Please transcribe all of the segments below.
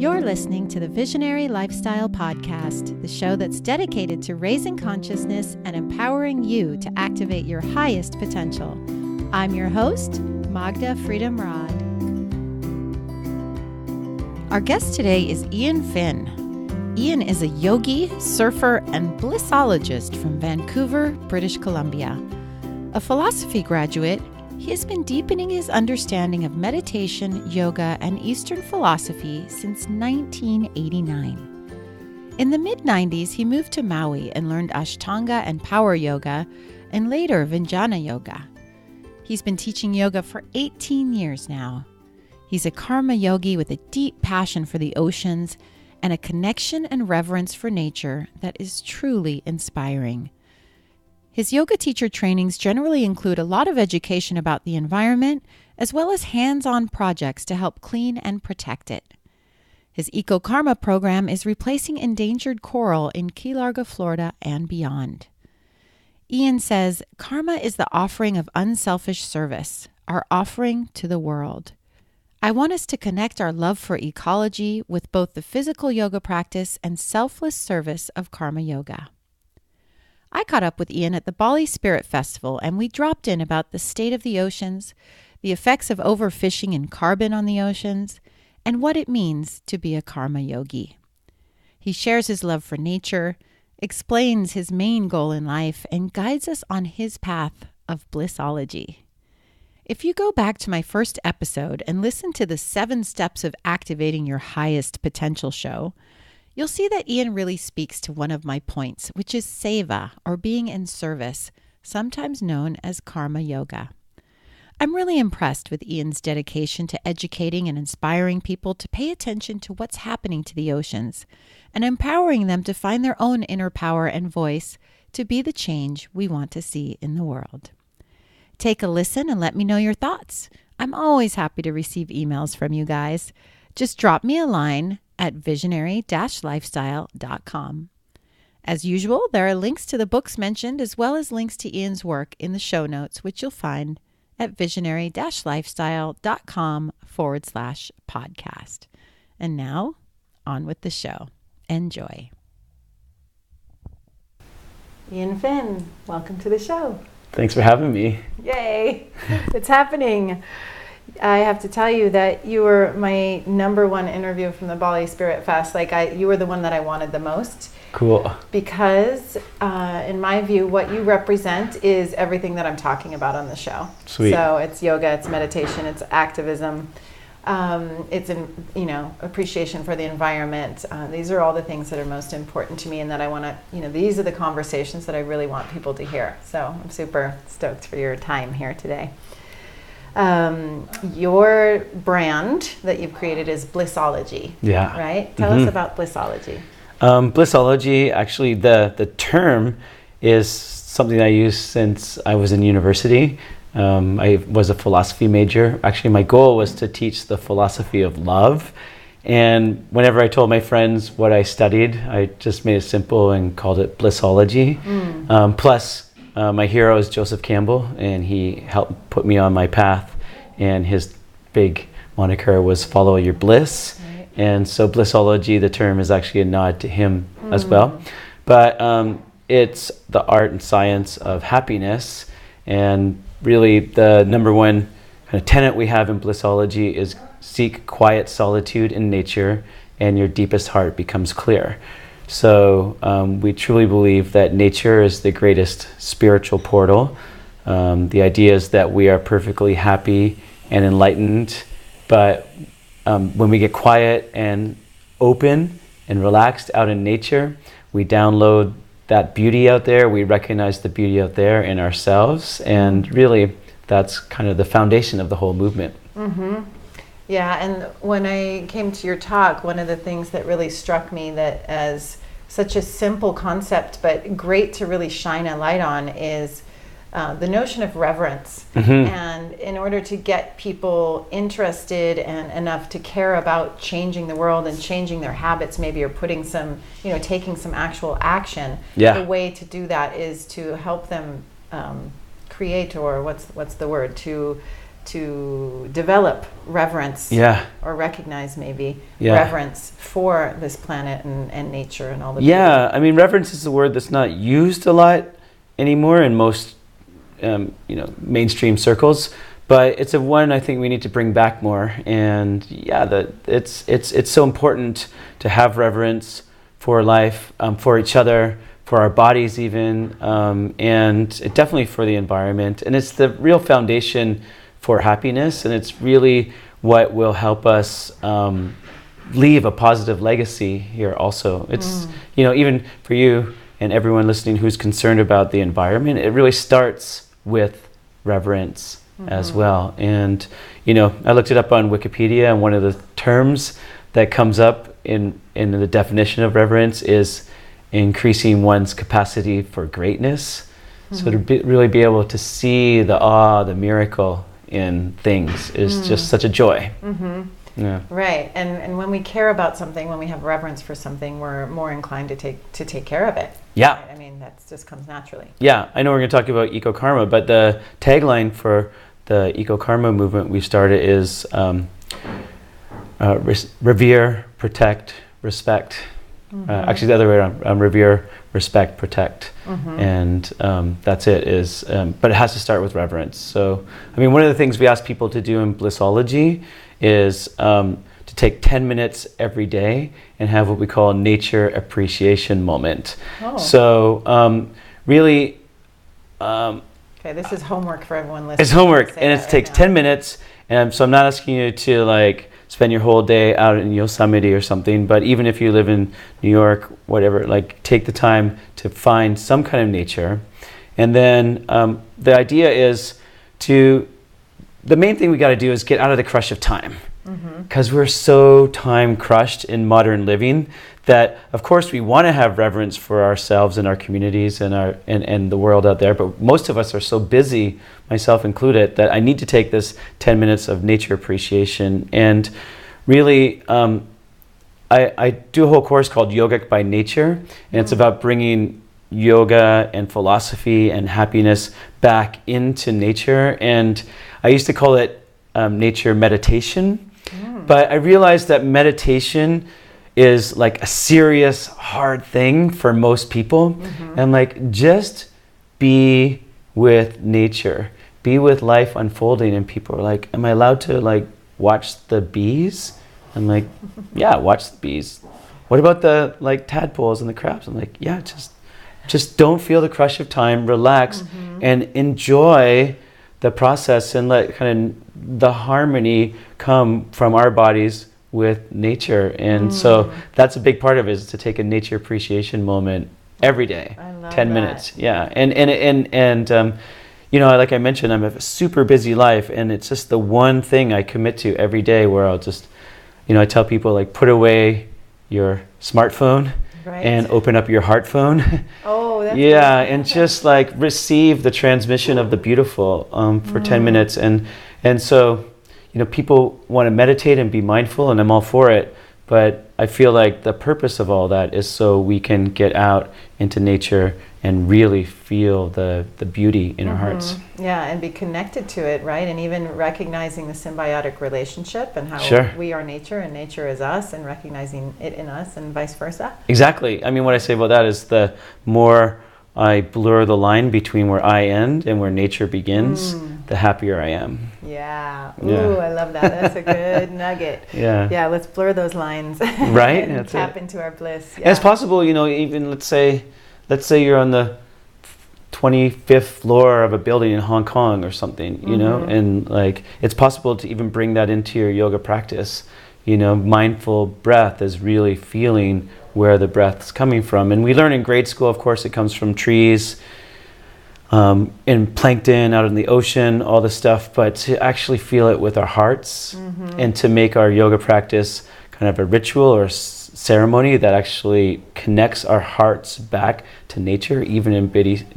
You're listening to the Visionary Lifestyle Podcast, the show that's dedicated to raising consciousness and empowering you to activate your highest potential. I'm your host, Magda Freedom Rod. Our guest today is Eoin Finn. Eoin is a yogi, surfer, and blissologist from Vancouver, British Columbia. A philosophy graduate, he has been deepening his understanding of meditation, yoga, and Eastern philosophy since 1989. In the mid-90s, he moved to Maui and learned Ashtanga and Power Yoga, and later Vinjana Yoga. He's been teaching yoga for 18 years now. He's a karma yogi with a deep passion for the oceans and a connection and reverence for nature that is truly inspiring. His yoga teacher trainings generally include a lot of education about the environment, as well as hands-on projects to help clean and protect it. His Ecokarma program is replacing endangered coral in Key Largo, Florida, and beyond. Eoin says, karma is the offering of unselfish service, our offering to the world. I want us to connect our love for ecology with both the physical yoga practice and selfless service of karma yoga. I caught up with Eoin at the Bali Spirit Festival, and we dropped in about the state of the oceans, the effects of overfishing and carbon on the oceans, and what it means to be a karma yogi. He shares his love for nature, explains his main goal in life, and guides us on his path of blissology. If you go back to my first episode and listen to the 7 steps of activating your highest potential show, you'll see that Eoin really speaks to one of my points, which is seva, or being in service, sometimes known as karma yoga. I'm really impressed with Eoin's dedication to educating and inspiring people to pay attention to what's happening to the oceans and empowering them to find their own inner power and voice to be the change we want to see in the world. Take a listen and let me know your thoughts. I'm always happy to receive emails from you guys. Just drop me a line at visionary-lifestyle.com. As usual, there are links to the books mentioned as well as links to Eoin's work in the show notes, which you'll find at visionary-lifestyle.com/podcast. And now, on with the show. Enjoy. Eoin Finn, welcome to the show. Thanks for having me. Yay! It's happening. I have to tell you that you were my number one interview from the Bali Spirit Fest. You were the one that I wanted the most. Cool. Because in my view, what you represent is everything that I'm talking about on the show. Sweet. So it's yoga, it's meditation, it's activism, it's appreciation for the environment. These are all the things that are most important to me, and that I want to. These are the conversations that I really want people to hear. So I'm super stoked for your time here today. Your brand that you've created is Blissology. Yeah. Right? Tell us about Blissology. Blissology, actually, the term is something I use since I was in university. I was a philosophy major. Actually, my goal was to teach the philosophy of love. And whenever I told my friends what I studied, I just made it simple and called it Blissology. Plus, my hero is Joseph Campbell, and he helped put me on my path, and his big moniker was follow your bliss. Right. And so Blissology, the term, is actually a nod to him as well. But it's the art and science of happiness, and really the number one kind of tenet we have in Blissology is seek quiet solitude in nature, and your deepest heart becomes clear. So we truly believe that nature is the greatest spiritual portal. The idea is that we are perfectly happy and enlightened, but when we get quiet and open and relaxed out in nature, we download that beauty out there. We recognize the beauty out there in ourselves, and really that's kind of the foundation of the whole movement. Mm-hmm. Yeah, and when I came to your talk, one of the things that really struck me that as such a simple concept, but great to really shine a light on, is the notion of reverence. And in order to get people interested and enough to care about changing the world and changing their habits, maybe, or putting some, taking some actual action, the way to do that is to help them create, or what's the word, to to develop reverence, or recognize maybe reverence for this planet and nature and all the beauty. I mean, reverence is a word that's not used a lot anymore in most mainstream circles, but it's a one I think we need to bring back more. And it's so important to have reverence for life, for each other, for our bodies even, and definitely for the environment. And it's the real foundation for happiness, and it's really what will help us leave a positive legacy here also. It's, even for you and everyone listening who's concerned about the environment, it really starts with reverence as well. And, I looked it up on Wikipedia, and one of the terms that comes up in the definition of reverence is increasing one's capacity for greatness. So to really be able to see the awe, the miracle in things is just such a joy. Yeah. Right, and when we care about something, when we have reverence for something, we're more inclined to take care of it. Yeah. Right? I mean, that just comes naturally. Yeah, I know we're going to talk about Ecokarma, but the tagline for the Ecokarma movement we started is revere, protect, respect. Actually, the other way around, revere, respect, protect. And that's it. But it has to start with reverence. So, I mean, one of the things we ask people to do in Blissology is to take 10 minutes every day and have what we call a nature appreciation moment. So, really... okay, this is homework for everyone listening. It's homework, and it takes 10 minutes. And so I'm not asking you to, spend your whole day out in Yosemite or something, but even if you live in New York, whatever, take the time to find some kind of nature. And then the idea is the main thing we got to do is get out of the crush of time, because we're so time crushed in modern living that, of course, we want to have reverence for ourselves and our communities and the world out there, but most of us are so busy, myself included, that I need to take this 10 minutes of nature appreciation. And really, I do a whole course called Yogic by Nature, and it's about bringing yoga and philosophy and happiness back into nature. And I used to call it nature meditation, but I realized that meditation is like a serious, hard thing for most people. And just be with nature, be with life unfolding. And people are like, am I allowed to watch the bees? I'm like, yeah, watch the bees. What about the tadpoles and the crabs? I'm like, yeah, just don't feel the crush of time, relax and enjoy the process, and let kind of the harmony come from our bodies with nature. And so that's a big part of it, is to take a nature appreciation moment every day. I love 10 that. minutes. Yeah. And like I mentioned, I have a super busy life, and it's just the one thing I commit to every day, where I'll just, I tell people, put away your smartphone and open up your heart phone. Oh, that's good. And just receive the transmission of the beautiful for 10 minutes. And so, people want to meditate and be mindful, and I'm all for it. But I feel like the purpose of all that is so we can get out into nature and really feel the beauty in our hearts. Yeah, and be connected to it, right? And even recognizing the symbiotic relationship and how we are nature and nature is us, and recognizing it in us and vice versa. Exactly. I mean, what I say about that is the more I blur the line between where I end and where nature begins, the happier I am. Yeah. Ooh, I love that. That's a good nugget. Yeah, let's blur those lines. Right? And tap into our bliss. And it's possible, even let's say you're on the 25th floor of a building in Hong Kong or something, and it's possible to even bring that into your yoga practice. Mindful breath is really feeling where the breath's coming from. And we learn in grade school, of course, it comes from trees, in plankton, out in the ocean, all this stuff, but to actually feel it with our hearts and to make our yoga practice kind of a ritual or ceremony that actually connects our hearts back to nature, even in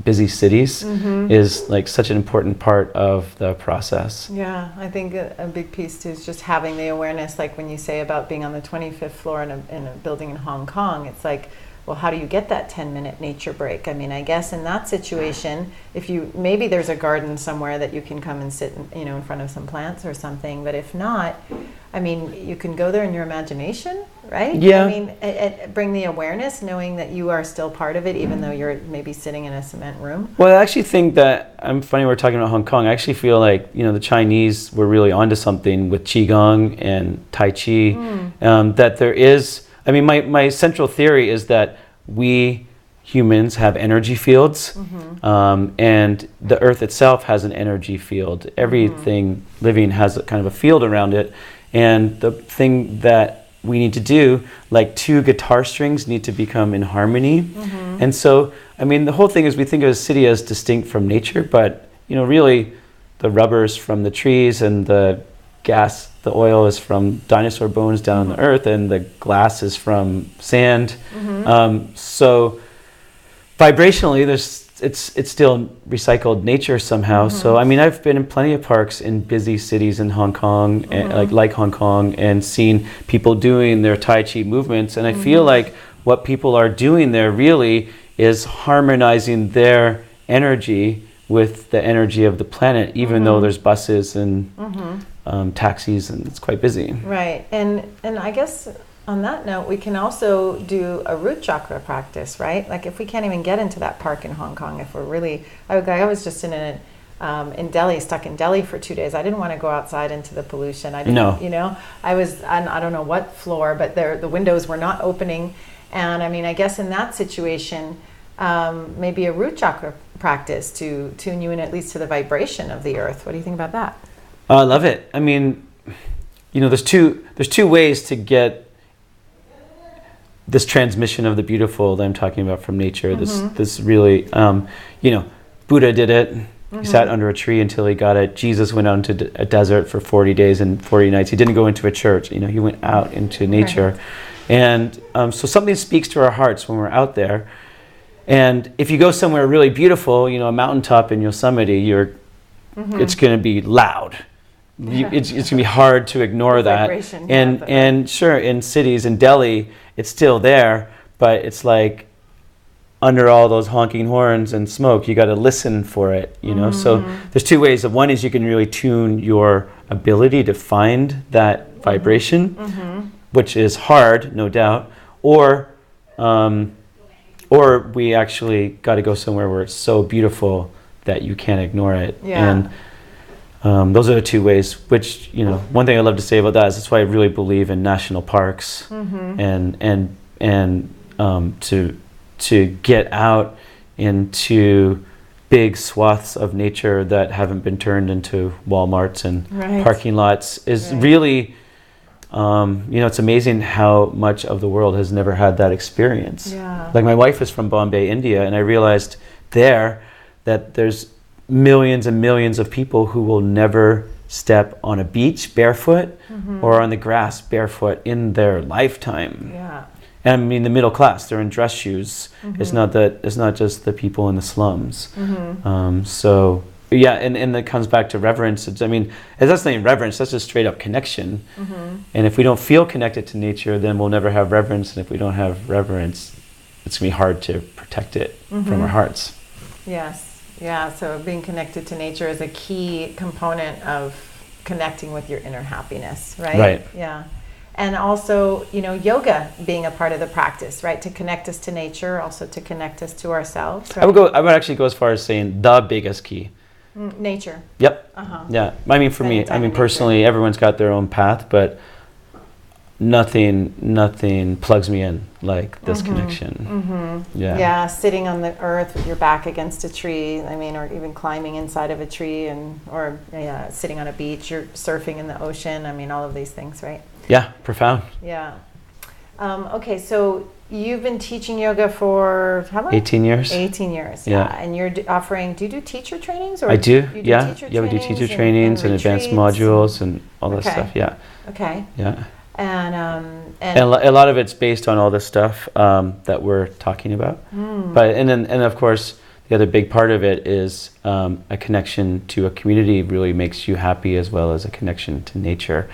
busy cities, is such an important part of the process. Yeah, I think a big piece too is just having the awareness, when you say about being on the 25th floor in a building in Hong Kong, it's well, how do you get that 10-minute nature break? I mean, I guess in that situation, if you, maybe there's a garden somewhere that you can come and sit, in front of some plants or something. But if not, I mean, you can go there in your imagination, right? Yeah. I mean, bring the awareness, knowing that you are still part of it, even though you're maybe sitting in a cement room. Well, I actually think that, I'm funny we're talking about Hong Kong. I actually feel like, the Chinese were really onto something with Qigong and Tai Chi. That there is, I mean, my central theory is that we humans have energy fields, and the earth itself has an energy field. Everything living has a kind of a field around it. And the thing that we need to do, like two guitar strings need to become in harmony. And so, I mean, the whole thing is we think of a city as distinct from nature, but, really the rubber's from the trees, and the gas, the oil is from dinosaur bones down on the earth, and the glass is from sand. So vibrationally, it's still recycled nature somehow. So I mean, I've been in plenty of parks in busy cities in Hong Kong, and, like Hong Kong, and seen people doing their Tai Chi movements, and I feel like what people are doing there really is harmonizing their energy with the energy of the planet, even though there's buses and taxis, and it's quite busy. Right, and I guess on that note, we can also do a root chakra practice, right? Like if we can't even get into that park in Hong Kong, if we're really, I was just in Delhi, stuck in Delhi for 2 days. I didn't want to go outside into the pollution. I didn't, I was on, I don't know what floor, but the windows were not opening. And I mean, I guess in that situation, maybe a root chakra practice to tune you in at least to the vibration of the earth. What do you think about that? I love it. I mean, there's two ways to get this transmission of the beautiful that I'm talking about from nature. This really, Buddha did it. He sat under a tree until he got it. Jesus went out into a desert for 40 days and 40 nights. He didn't go into a church. He went out into nature. Right. And so something speaks to our hearts when we're out there. And if you go somewhere really beautiful, a mountaintop in Yosemite, it's going to be loud. It's going to be hard to ignore that. And sure, in cities, in Delhi, it's still there, but it's like under all those honking horns and smoke, you got to listen for it, So there's two ways. One is you can really tune your ability to find that vibration, which is hard, no doubt, or we actually got to go somewhere where it's so beautiful that you can't ignore it. And those are the two ways, which, one thing I love to say about that is that's why I really believe in national parks, and to get out into big swaths of nature that haven't been turned into Walmarts and parking lots is really, it's amazing how much of the world has never had that experience. Like my wife is from Bombay, India, and I realized there that there's millions and millions of people who will never step on a beach barefoot or on the grass barefoot in their lifetime. And I mean, the middle class, they're in dress shoes. It's not just the people in the slums. So yeah, and that comes back to reverence. That's not even reverence, that's just straight up connection. And if we don't feel connected to nature, then we'll never have reverence. And if we don't have reverence, it's gonna be hard to protect it from our hearts. Yes. Yeah, so being connected to nature is a key component of connecting with your inner happiness, right? Right. Yeah. And also, yoga being a part of the practice, right? To connect us to nature, also to connect us to ourselves. Right? I would actually go as far as saying the biggest key. Nature. Yep. Yeah. I mean, for me, personally, everyone's got their own path, but nothing plugs me in like this connection. Yeah, sitting on the earth with your back against a tree, or even climbing inside of a tree, or sitting on a beach, you're surfing in the ocean, all of these things, right? Yeah, profound. Yeah. Okay, so you've been teaching yoga for how long? 18 years. 18 years, yeah. And you're offering, do you do teacher trainings? Or I do, we do teacher trainings and advanced modules and all that stuff, Okay. Yeah. And a lot of it's based on all this stuff that we're talking about. But and of course the other big part of it is a connection to a community really makes you happy, as well as a connection to nature.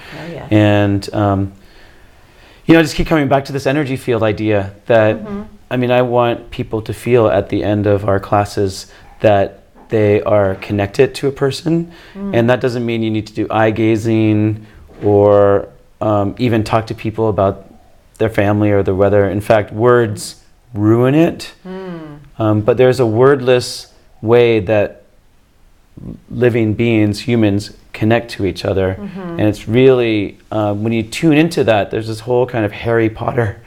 And I just keep coming back to this energy field idea that I mean, I want people to feel at the end of our classes that they are connected to a person. And that doesn't mean you need to do eye gazing or even talk to people about their family or the weather. In fact, words ruin it. But there's a wordless way that living beings, humans, connect to each other. And it's really, when you tune into that, there's this whole kind of Harry Potter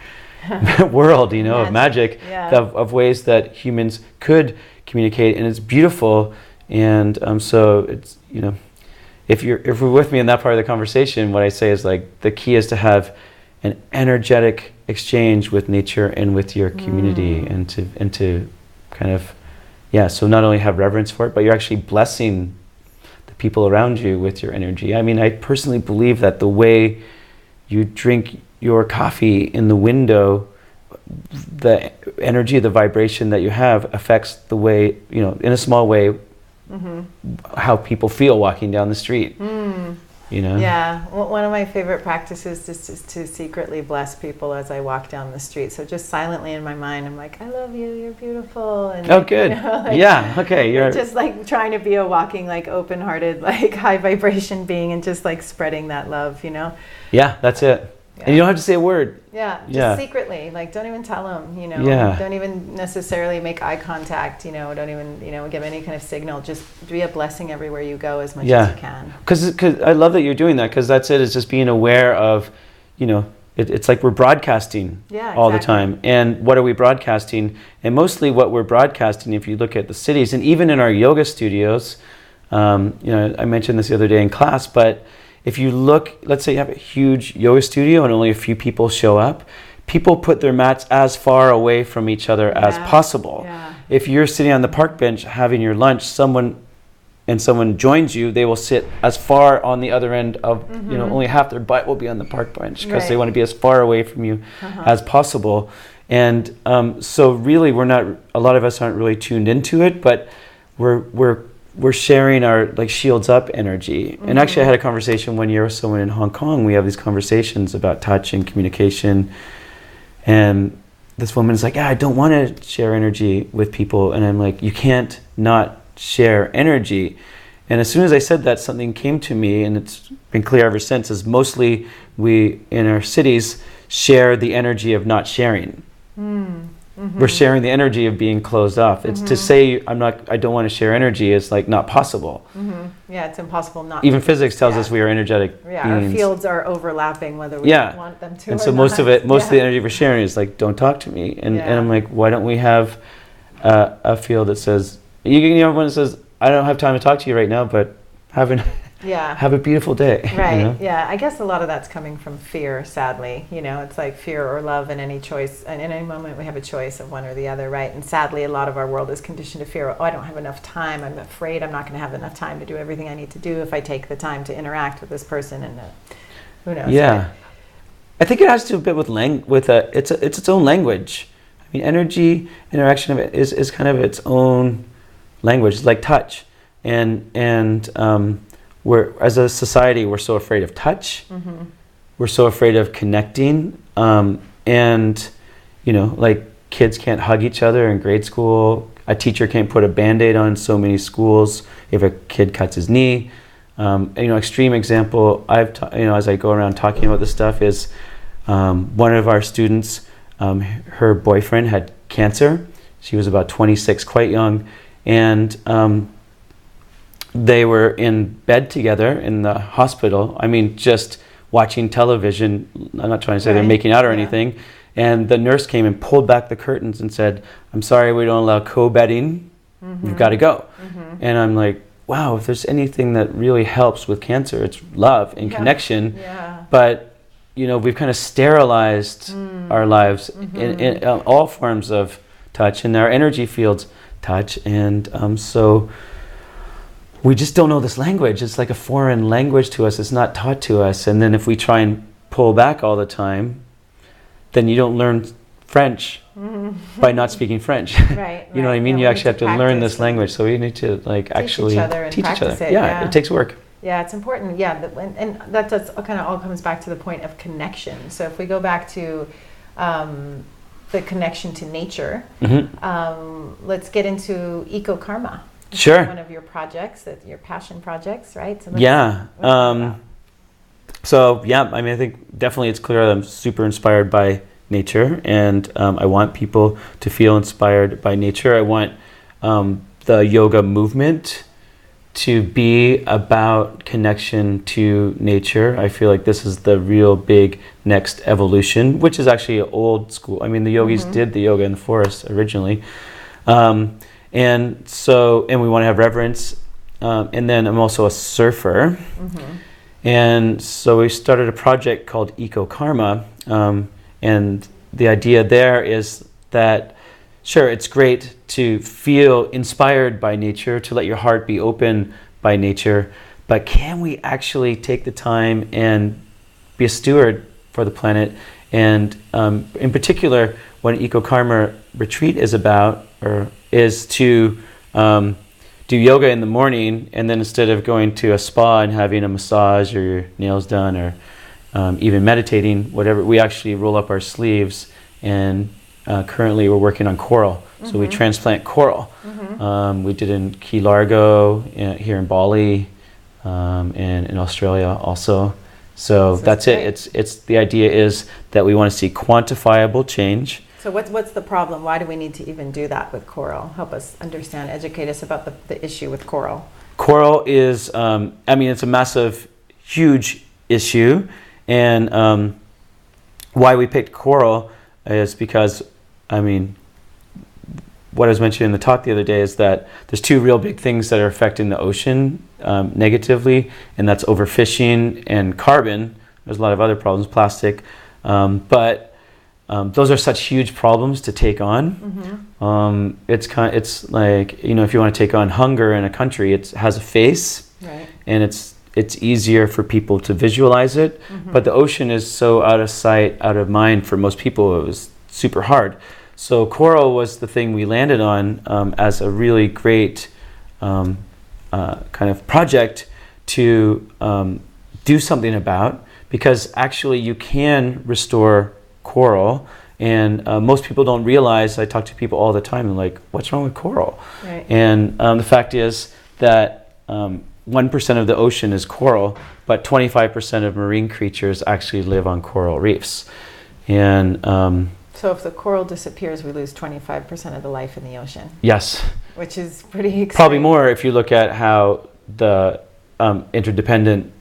world, you know, of magic, of ways that humans could communicate, and it's beautiful. And so it's, you know, if we're with me in that part of the conversation, what I say is like the key is to have an energetic exchange with nature and with your community, and to kind of, so not only have reverence for it, but you're actually blessing the people around you with your energy. I mean, I personally believe that the way you drink your coffee in the window, the energy, the vibration that you have affects the way, you know, in a small way, how people feel walking down the street. You know? Yeah. Well, one of my favorite practices is to secretly bless people as I walk down the street. So just silently in my mind, I'm like, I love you, you're beautiful. And oh, good. You know, like, yeah, okay. You're just like trying to be a walking, like open-hearted, like high vibration being, and just like spreading that love, you know? Yeah, that's it. Yeah. And you don't have to say a word. Yeah, just secretly, like don't even tell them, you know, don't even necessarily make eye contact, you know, don't even, you know, give any kind of signal, just be a blessing everywhere you go as much as you can. Because I love that you're doing that, because that's it, it's just being aware of, you know, it's like we're broadcasting all the time. And what are we broadcasting? And mostly what we're broadcasting, if you look at the cities, and even in our yoga studios, you know, I mentioned this the other day in class, but if you look, let's say you have a huge yoga studio and only a few people show up, people put their mats as far away from each other as possible. Yeah. If you're sitting on the park bench having your lunch, someone joins you, they will sit as far on the other end of, you know, only half their butt will be on the park bench, because they want to be as far away from you as possible. And so really a lot of us aren't really tuned into it, but we're sharing our like shields up energy. And actually I had a conversation one year with someone in Hong Kong. We have these conversations about touch and communication. And this woman is like, I don't want to share energy with people. And I'm like, you can't not share energy. And as soon as I said that, something came to me, and it's been clear ever since, is mostly we in our cities share the energy of not sharing. We're sharing the energy of being closed off. It's to say I don't want to share energy is like not possible. Yeah, it's impossible not. Even physics tells us we are energetic beings. Our fields are overlapping whether we want them to. And so most of the energy we're sharing is like, don't talk to me. And I'm like, why don't we have a field that says, you know, everyone says, I don't have time to talk to you right now, but have a beautiful day. Right. You know? Yeah. I guess a lot of that's coming from fear, sadly. You know, it's like fear or love in any choice. And in any moment we have a choice of one or the other, right? And sadly, a lot of our world is conditioned to fear. Oh, I don't have enough time. I'm afraid I'm not going to have enough time to do everything I need to do if I take the time to interact with this person. And who knows? Yeah. Right? I think it has to do a bit with it's its own language. I mean, energy interaction of it is kind of its own language, like touch. And we're, as a society, we're so afraid of touch. We're so afraid of connecting. And, you know, like kids can't hug each other in grade school. A teacher can't put a Band-Aid on so many schools if a kid cuts his knee. And, you know, extreme example, as I go around talking about this stuff is one of our students, her boyfriend had cancer. She was about 26, quite young. And they were in bed together in the hospital. I mean, just watching television. I'm not trying to say they're making out or anything. And the nurse came and pulled back the curtains and said, I'm sorry, we don't allow co-bedding. You've got to go. And I'm like, wow, if there's anything that really helps with cancer, it's love and connection. But, you know, we've kind of sterilized our lives in all forms of touch, and our energy fields touch. And so we just don't know this language. It's like a foreign language to us. It's not taught to us. And then if we try and pull back all the time, then you don't learn French by not speaking French. Right. You know what I mean? You actually have to learn this language. So we need to like actually teach each other. It takes work. Yeah, it's important. Yeah, and that kind of all comes back to the point of connection. So if we go back to the the connection to nature. Let's get into Ecokarma. Sure. One of your projects, your passion projects, right? So So yeah, I mean, I think definitely it's clear that I'm super inspired by nature, and I want people to feel inspired by nature. I want the yoga movement to be about connection to nature. I feel like this is the real big next evolution, which is actually old school. I mean, the yogis did the yoga in the forest originally. And we want to have reverence. And then I'm also a surfer. And so we started a project called Ecokarma. And the idea there is that, sure, it's great to feel inspired by nature, to let your heart be open by nature, but can we actually take the time and be a steward for the planet? And in particular, what an Ecokarma retreat is about, is to do yoga in the morning, and then instead of going to a spa and having a massage or your nails done, or even meditating, whatever, we actually roll up our sleeves, and currently we're working on coral. So we transplant coral. We did in Key Largo, here in Bali, and in Australia also. So that's it. It's the idea is that we want to see quantifiable change. So what's the problem? Why do we need to even do that with coral? Help us understand, educate us about the issue with coral. Coral is, it's a massive, huge issue. And why we picked coral is because, what I was mentioning in the talk the other day is that there's two real big things that are affecting the ocean negatively, and that's overfishing and carbon. There's a lot of other problems, plastic, but those are such huge problems to take on. It's like, if you want to take on hunger in a country, it has a face, right, and it's easier for people to visualize it. But the ocean is so out of sight, out of mind for most people. It was super hard. So coral was the thing we landed on as a really great kind of project to do something about, because actually you can restore coral, and most people don't realize. I talk to people all the time and like, what's wrong with coral? Right. And the fact is that 1% of the ocean is coral, but 25% of marine creatures actually live on coral reefs. And so if the coral disappears, we lose 25% of the life in the ocean. Yes. Which is pretty extreme. Probably more if you look at how the interdependent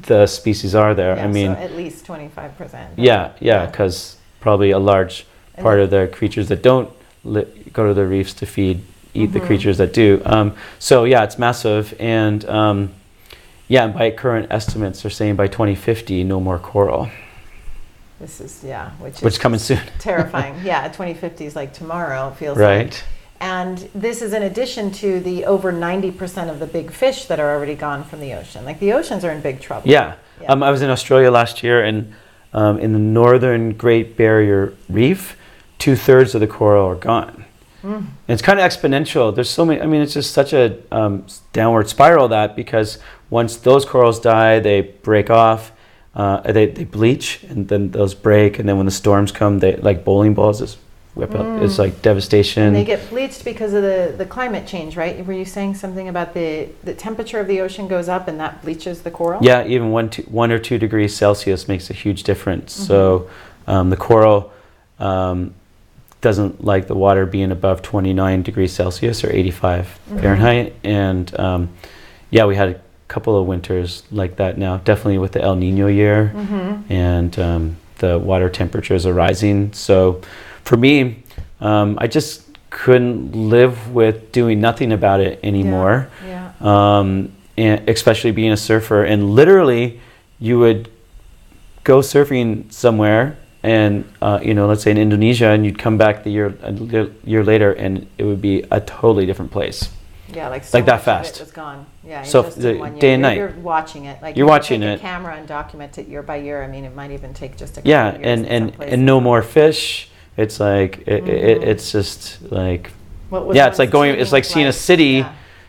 the species are there. Yeah, so at least 25%. Yeah, because probably a large part of the creatures that don't go to the reefs to feed eat the creatures that do. So yeah, it's massive. And by current estimates, they're saying by 2050, no more coral. This is, which is coming soon. Terrifying. 2050 is like tomorrow, it feels right. like. And this is in addition to the over 90% of the big fish that are already gone from the ocean. Like, the oceans are in big trouble. Yeah. I was in Australia last year, and in the northern Great Barrier Reef, 2/3 of the coral are gone. And it's kind of exponential. There's so many, it's just such a downward spiral, that because once those corals die, they break off. They bleach, and then those break, and then when the storms come, they like bowling balls just whip up. It's like devastation. And they get bleached because of the climate change, right? Were you saying something about the temperature of the ocean goes up and that bleaches the coral? Yeah, even 1 or 2 degrees Celsius makes a huge difference. So the coral doesn't like the water being above 29 degrees Celsius or 85 Fahrenheit. And we had a couple of winters like that now, definitely with the El Nino year, and the water temperatures are rising. So for me, I just couldn't live with doing nothing about it anymore. And especially being a surfer, and literally you would go surfing somewhere, and let's say in Indonesia, and you'd come back a year later, and it would be a totally different place. Yeah, like that fast. It was gone. Yeah, so just in 1 year. Day and night. You're watching it. Like, you're watching it. Take a camera and document it year by year. It might even take just a couple of years. and no more fish. It's like it's just like it's like going. It's like seeing a city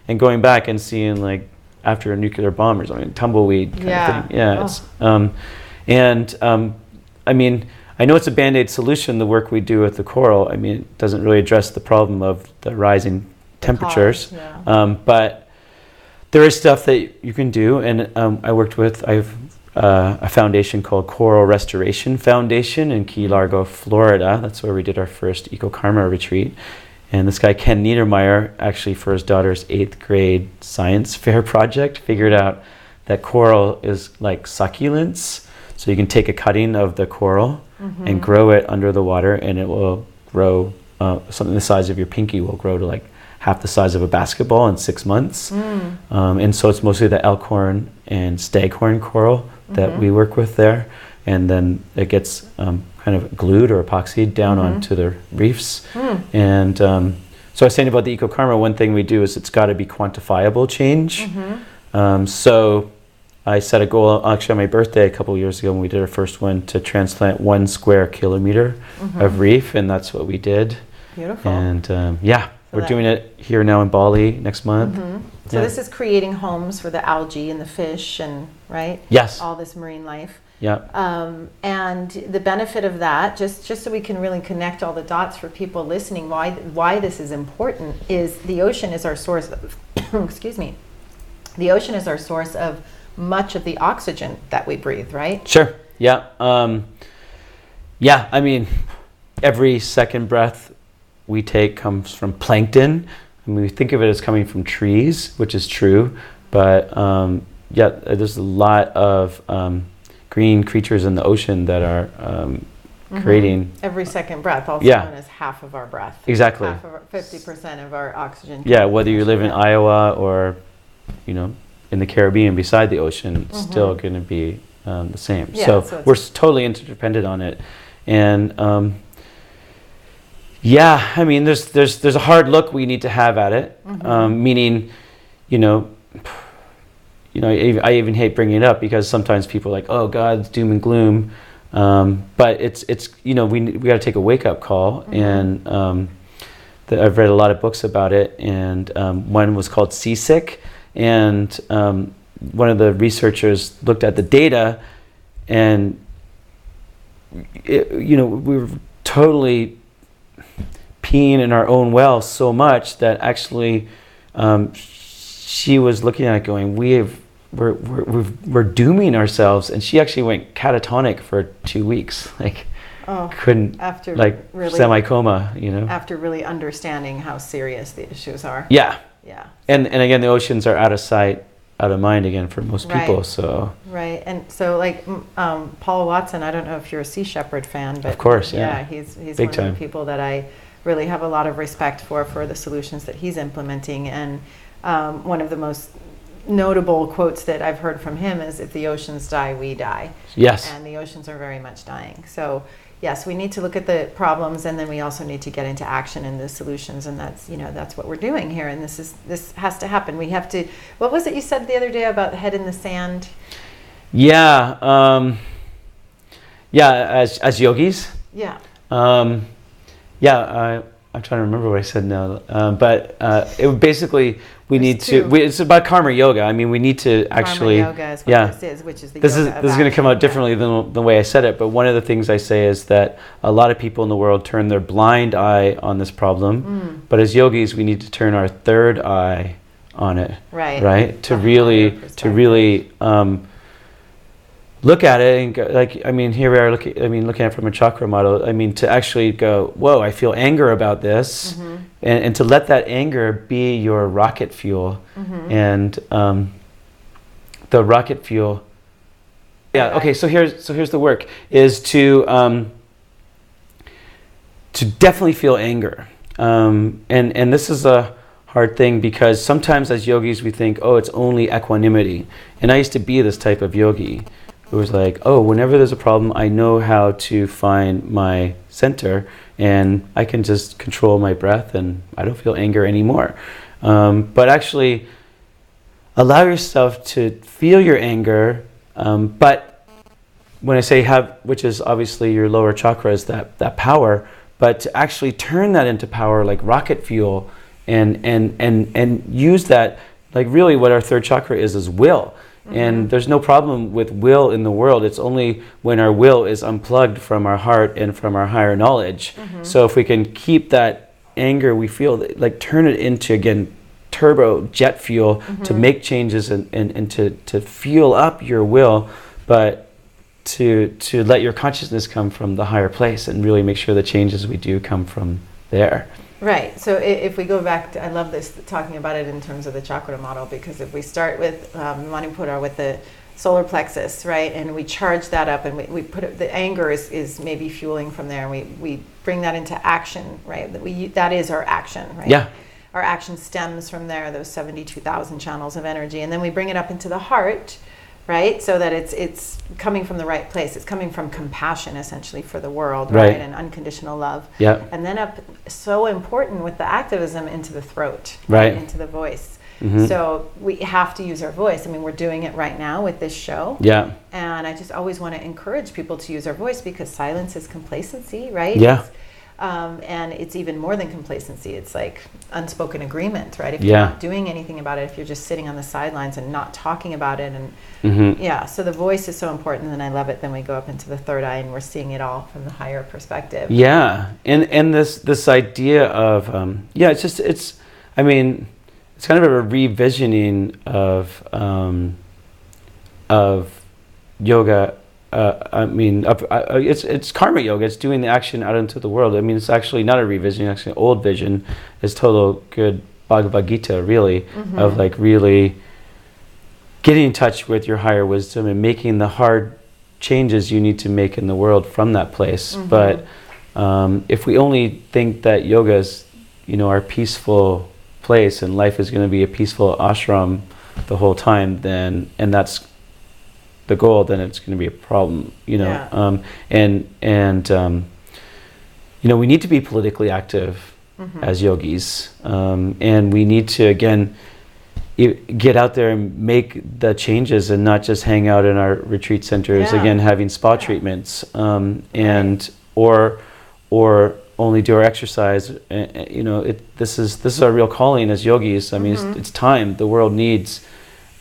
and going back and seeing like after a nuclear bomb or something, tumbleweed kind of thing. Yeah. It's I I know it's a Band-Aid solution, the work we do with the coral. I mean, it doesn't really address the problem of the rising temperatures. But there is stuff that you can do. And I've a foundation called Coral Restoration Foundation in Key Largo, Florida. That's where we did our first Ecokarma retreat. And this guy, Ken Niedermeyer, actually for his daughter's 8th grade science fair project, figured out that coral is like succulents. So you can take a cutting of the coral and grow it under the water, and it will grow, something the size of your pinky will grow to like half the size of a basketball in 6 months. And so it's mostly the elkhorn and staghorn coral that we work with there. And then it gets kind of glued or epoxied down onto the reefs. And so I was saying about the Ecokarma, one thing we do is it's got to be quantifiable change. So I set a goal, actually on my birthday a couple of years ago when we did our first one, to transplant 1 square kilometer of reef, and that's what we did. Beautiful. And we're doing it here now in Bali next month. So this is creating homes for the algae and the fish and, right? Yes. All this marine life. Yeah. And the benefit of that, just so we can really connect all the dots for people listening, why this is important is the ocean is our source of, excuse me, the ocean is our source of much of the oxygen that we breathe, right? Sure. Yeah. I mean, every second breath we take comes from plankton. I mean, we think of it as coming from trees, which is true, but there's a lot of green creatures in the ocean that are creating every second breath, also known as half of our breath. Exactly. 50% of our oxygen. Yeah, whether you live in Iowa or, in the Caribbean beside the ocean, it's still going to be the same. Yeah, so we're totally interdependent on it. And I mean, there's a hard look we need to have at it, meaning, I even hate bringing it up because sometimes people are like, oh God, it's doom and gloom. But it's we got to take a wake up call. And I've read a lot of books about it. And one was called Seasick. And one of the researchers looked at the data, and we were totally peeing in our own well so much that actually she was looking at it going, we're dooming ourselves. And she actually went catatonic for 2 weeks, couldn't, after really semi-coma, after really understanding how serious the issues are. Yeah. And again, the oceans are out of sight, out of mind again for most people. So right. And so Paul Watson, I don't know if you're a Sea Shepherd fan, but of course, he's Big one time. of the people that I really have a lot of respect for the solutions that he's implementing. And one of the most notable quotes that I've heard from him is, if the oceans die, we die. Yes. And the oceans are very much dying. So yes, we need to look at the problems, and then we also need to get into action in the solutions, and that's what we're doing here. And this has to happen. We have to. What was it you said the other day about the head in the sand? Yeah. As yogis. Yeah. I'm trying to remember what I said now, but it basically it's about karma yoga. I mean, we need to actually. Karma yoga is what this is, which is the this yoga is going to come out differently than the way I said it. But one of the things I say is that a lot of people in the world turn their blind eye on this problem, but as yogis, we need to turn our third eye on it. Right. To really look at it and go, here we are looking at it from a chakra model. To actually go, whoa, I feel anger about this, and to let that anger be your rocket fuel, and the rocket fuel. Yeah. Okay. So here's the work is to definitely feel anger, and this is a hard thing because sometimes as yogis we think, oh, it's only equanimity, and I used to be this type of yogi. It was like, oh, whenever there's a problem, I know how to find my center, and I can just control my breath, and I don't feel anger anymore. But actually, allow yourself to feel your anger. But when I say have, which is obviously your lower chakras, that power, but to actually turn that into power like rocket fuel, and use that, like really what our third chakra is will. And there's no problem with will in the world. It's only when our will is unplugged from our heart and from our higher knowledge. So if we can keep that anger we feel, like turn it into, again, turbo jet fuel to make changes and to fuel up your will, but to let your consciousness come from the higher place and really make sure the changes we do come from there. Right. So if we go back to, I love this, talking about it in terms of the chakra model, because if we start with Manipura, with the solar plexus, right, and we charge that up, and we put it, the anger is maybe fueling from there, and we bring that into action, right? That is our action, right? Yeah. Our action stems from there, those 72,000 channels of energy, and then we bring it up into the heart, right? So that it's coming from the right place. It's coming from compassion, essentially, for the world, right? And unconditional love. Yeah. And then up, so important with the activism, into the throat, right? Into the voice. So we have to use our voice. I mean, we're doing it right now with this show. Yeah. And I just always want to encourage people to use our voice, because silence is complacency, right? Yeah. And it's even more than complacency. It's like unspoken agreement, right? If you're not doing anything about it, if you're just sitting on the sidelines and not talking about it, and so the voice is so important, and I love it. Then we go up into the third eye, and we're seeing it all from the higher perspective. Yeah, and this idea of it's kind of a revisioning of yoga. It's karma yoga. It's doing the action out into the world. I mean, it's actually not a revision. Actually, old vision is total good Bhagavad Gita, really, of like really getting in touch with your higher wisdom and making the hard changes you need to make in the world from that place. But if we only think that yoga is, our peaceful place, and life is going to be a peaceful ashram the whole time, then, and that's the goal, then it's going to be a problem, we need to be politically active as yogis, and we need to, again, get out there and make the changes, and not just hang out in our retreat centers, again, having spa treatments, or only do our exercise. This is our real calling as yogis. I mean, it's time. The world needs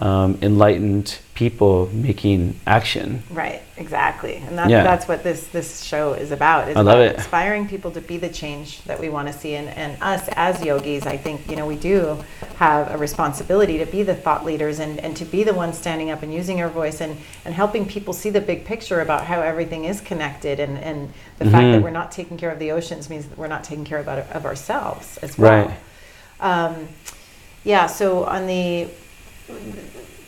enlightened people making action. Right, exactly. And that's what this show is about. I love it. Inspiring people to be the change that we want to see. And us as yogis, I think, we do have a responsibility to be the thought leaders, and to be the ones standing up and using our voice, and helping people see the big picture about how everything is connected, and the fact that we're not taking care of the oceans means that we're not taking care of ourselves as well. Right. So on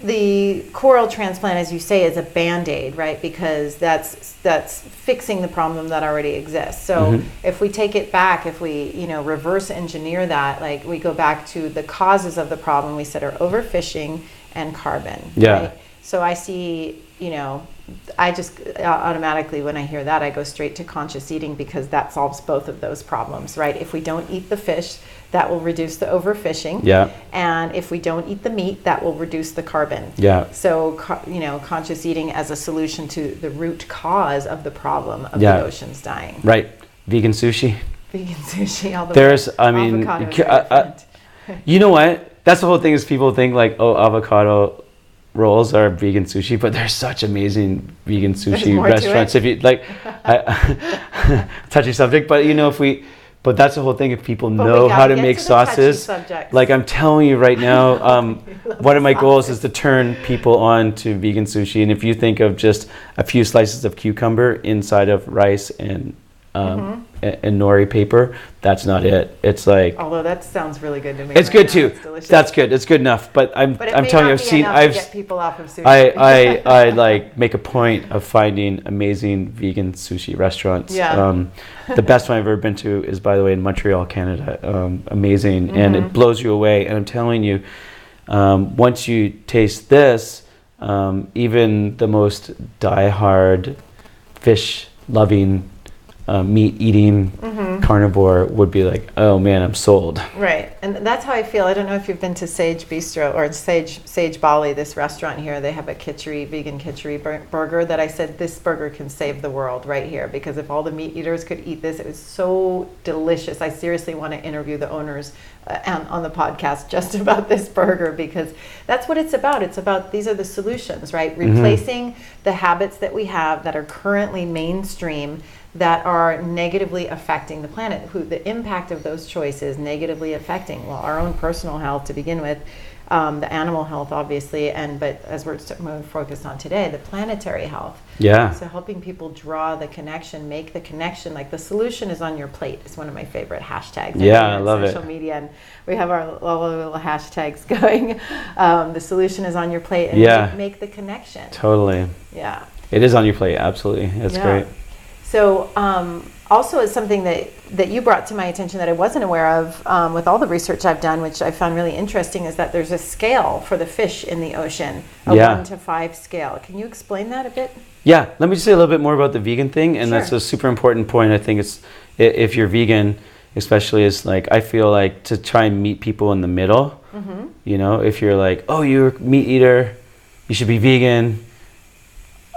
the coral transplant, as you say, is a Band-Aid, right? Because that's fixing the problem that already exists. So if we take it back, if we reverse engineer that, like we go back to the causes of the problem, we said are overfishing and carbon. Right? So I see, I just automatically, when I hear that, I go straight to conscious eating, because that solves both of those problems, right? If we don't eat the fish, that will reduce the overfishing. And if we don't eat the meat, that will reduce the carbon. So, conscious eating as a solution to the root cause of the problem of the oceans dying. Right. Vegan sushi. All the There's, way. I mean, you know what? That's the whole thing, is people think like, avocado rolls are vegan sushi, but there's such amazing vegan sushi restaurants. If you like, touchy subject, but but that's the whole thing. If people know how to make sauces, like I'm telling you right now, one of my goals is to turn people on to vegan sushi. And if you think of just a few slices of cucumber inside of rice and nori paper, that's not it. It's like, although that sounds really good to me. It's good too. That's good. It's good enough. But I'm telling you, I've get people off of sushi. I like make a point of finding amazing vegan sushi restaurants. The best one I've ever been to is, by the way, in Montreal, Canada. Amazing, and it blows you away. And I'm telling you, once you taste this, even the most diehard fish loving, meat eating carnivore would be like, oh man, I'm sold. Right, and that's how I feel. I don't know if you've been to Sage Bistro or Sage Bali, this restaurant here. They have a vegan kitchery burger that I said, this burger can save the world right here, because if all the meat eaters could eat this, it was so delicious. I seriously want to interview the owners on the podcast just about this burger, because that's what it's about. It's about, these are the solutions, right? Replacing the habits that we have that are currently mainstream, that are negatively affecting the planet, the impact of those choices negatively affecting, well, our own personal health to begin with, the animal health obviously, but as we're more focused on today, the planetary health. Yeah. So helping people draw the connection, make the connection, like the solution is on your plate is one of my favorite hashtags. Yeah, I love social media, and we have our little hashtags going. The solution is on your plate, and make the connection. Totally. Yeah. It is on your plate, absolutely. That's great. So also it's something that you brought to my attention that I wasn't aware of with all the research I've done, which I found really interesting, is that there's a scale for the fish in the ocean, a 1 to 5 scale. Can you explain that a bit? Yeah, let me just say a little bit more about the vegan thing, and that's a super important point. I think it's, if you're vegan, especially, is like, I feel like to try and meet people in the middle. You know, if you're like, oh, you're a meat eater, you should be vegan.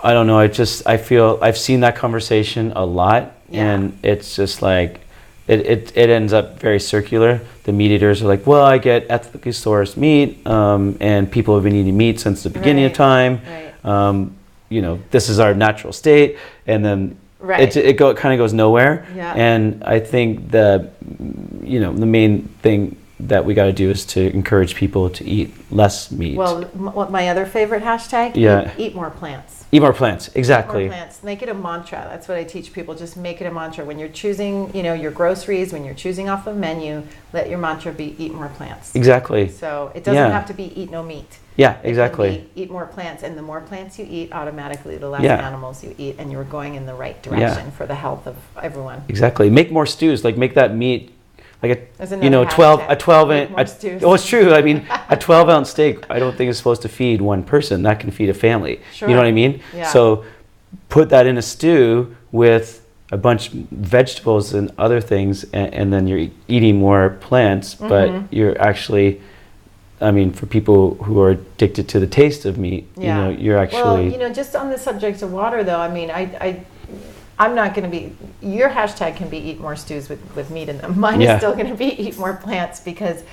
I don't know. I feel I've seen that conversation a lot, and it's just like, it ends up very circular. The meat eaters are like, well, I get ethically sourced meat, and people have been eating meat since the beginning of time. You know, this is our natural state, and then it kind of goes nowhere. And I think the main thing that we got to do is to encourage people to eat less meat. Well, my other favorite hashtag, eat more plants. Eat more plants, exactly. Eat more plants. Make it a mantra. That's what I teach people. Just make it a mantra. When you're choosing, your groceries, when you're choosing off a menu, let your mantra be eat more plants. Exactly. So it doesn't have to be eat no meat. Yeah, exactly. Eat more plants, and the more plants you eat, automatically the less animals you eat, and you're going in the right direction for the health of everyone. Exactly. Make more stews. Like, make that meat like a 12 ounce. Oh, it's true. I mean, a 12-ounce steak, I don't think is supposed to feed one person. That can feed a family. You know what I mean? So put that in a stew with a bunch of vegetables and other things, and then you're eating more plants, but you're actually, I mean, for people who are addicted to the taste of meat, you're actually... Well, just on the subject of water, though, I mean, I'm not going to be, your hashtag can be eat more stews with meat in them. Mine is still going to be eat more plants, because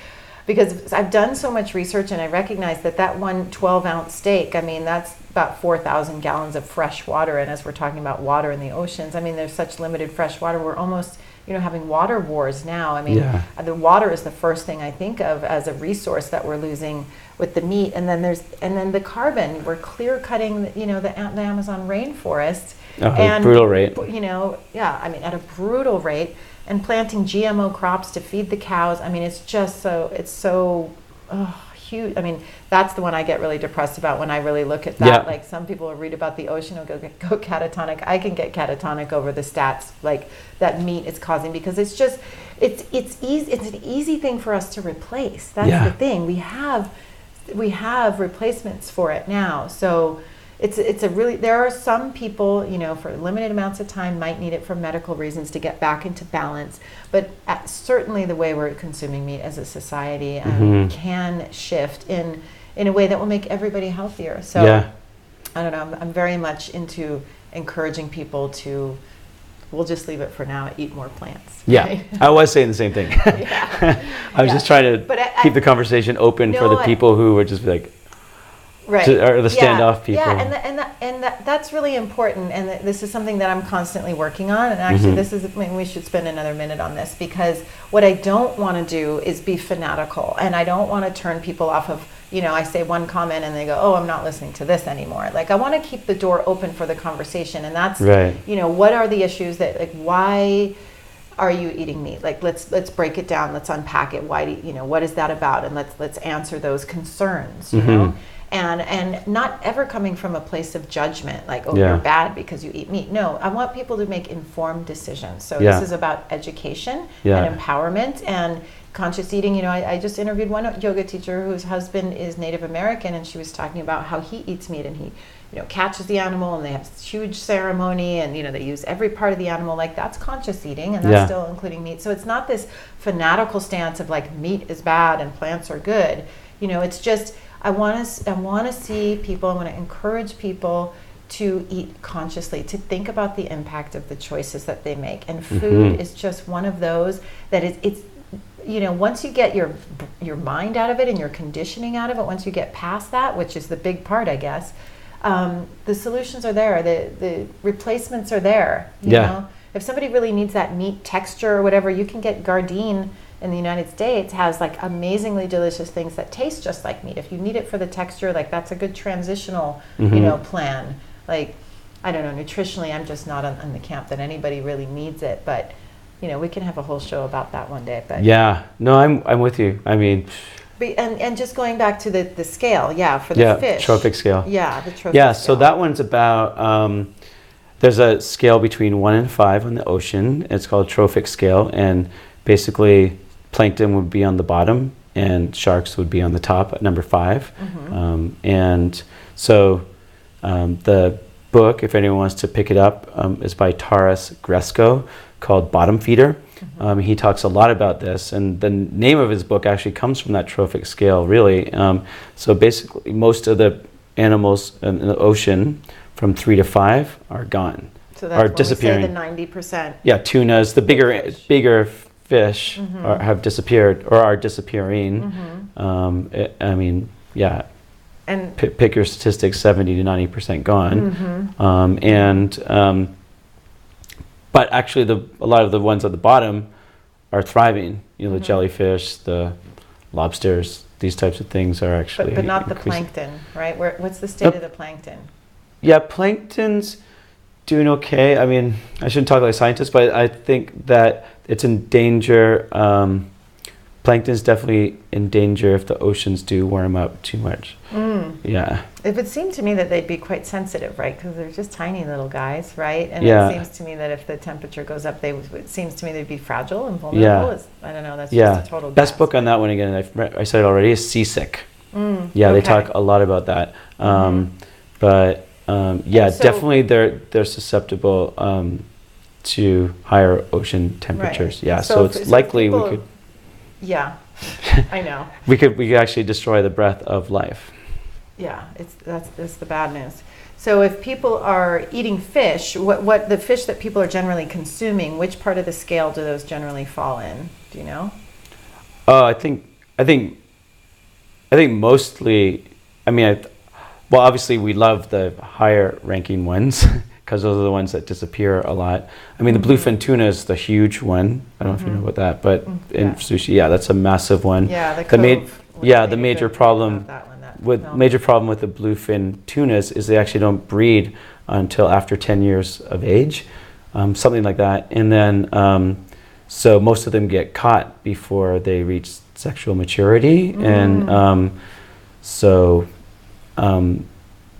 I've done so much research, and I recognize that one 12-ounce steak, I mean, that's about 4,000 gallons of fresh water. And as we're talking about water in the oceans, I mean, there's such limited fresh water. We're almost, having water wars now. I mean, the water is the first thing I think of as a resource that we're losing with the meat. And then the carbon, we're clear cutting, the Amazon rainforest. And brutal rate. At a brutal rate, and planting GMO crops to feed the cows. I mean, it's so huge. I mean, that's the one I get really depressed about when I really look at that. Like, some people will read about the ocean and go catatonic. I can get catatonic over the stats like that meat is causing, because it's easy. It's an easy thing for us to replace. That's the thing. We have replacements for it now. So there are some people, for limited amounts of time might need it for medical reasons to get back into balance. But certainly the way we're consuming meat as a society can shift in a way that will make everybody healthier. So I don't know, I'm very much into encouraging people to, we'll just leave it for now, eat more plants. Right? I was saying the same thing. I was just trying to keep the conversation open for the people who would just be like, or the standoff people. And that's really important, and this is something that I'm constantly working on. And actually, we should spend another minute on this, because what I don't want to do is be fanatical, and I don't want to turn people off of, I say one comment and they go, oh, I'm not listening to this anymore. Like, I want to keep the door open for the conversation, and that's what are the issues that, like, why are you eating meat? Like, let's break it down, let's unpack it. Why what is that about? And let's answer those concerns. You know. And not ever coming from a place of judgment, like, oh, you're bad because you eat meat. No, I want people to make informed decisions. So this is about education and empowerment and conscious eating. I just interviewed one yoga teacher whose husband is Native American, and she was talking about how he eats meat, and catches the animal, and they have this huge ceremony, and they use every part of the animal. Like, that's conscious eating, and that's still including meat. So it's not this fanatical stance of like meat is bad and plants are good. It's just I want to see people. I want to encourage people to eat consciously, to think about the impact of the choices that they make. And food is just one of those that it's once you get your mind out of it and your conditioning out of it, once you get past that, which is the big part, I guess, the solutions are there. The replacements are there. You know? If somebody really needs that meat texture or whatever, you can get Gardein in the United States, has like amazingly delicious things that taste just like meat. If you need it for the texture, like that's a good transitional, plan. Like, I don't know, nutritionally, I'm just not on the camp that anybody really needs it, but we can have a whole show about that one day. But no, I'm with you. I mean, and just going back to the scale, for the fish, trophic scale. The trophic scale. So that one's about. There's a scale between 1 and 5 on the ocean. It's called trophic scale, and basically, plankton would be on the bottom, and sharks would be on the top at number 5. And so. The book, if anyone wants to pick it up, is by Taras Gresko, called Bottom Feeder. He talks a lot about this, and the name of his book actually comes from that trophic scale, really. So basically, most of the animals in the ocean from 3 to 5 are gone, so that's are disappearing. We say the 90%. Yeah, tunas, the bigger fish have disappeared or are disappearing. And pick your statistics, 70 to 90% gone. But actually a lot of the ones at the bottom are thriving. The jellyfish, the lobsters, these types of things are actually But not increasing. The plankton, right? What's the state of the plankton? Yeah, plankton's doing okay. I mean, I shouldn't talk like a scientist, but I think that it's in danger. Plankton's definitely in danger if the oceans do warm up too much. Yeah. It would seem to me that they'd be quite sensitive, right? Because they're just tiny little guys, right? And it seems to me that if the temperature goes up, it seems to me they'd be fragile and vulnerable. I don't know. That's just a total guess. Best book on that one, again, I said it already, is Seasick. They talk a lot about that. Definitely they're susceptible to higher ocean temperatures. Right. Yeah, so it's likely we could. Yeah, I know. we could actually destroy the breath of life. Yeah, that's the bad news. So if people are eating fish, what the fish that people are generally consuming, which part of the scale do those generally fall in? Do you know? I think mostly. I mean, obviously we love the higher ranking ones because those are the ones that disappear a lot. I mean, the bluefin tuna is the huge one. I don't know if you know about that, but in sushi, that's a massive one. Yeah, the major problem with the bluefin tunas is they actually don't breed until after 10 years of age, something like that. And then, so most of them get caught before they reach sexual maturity, and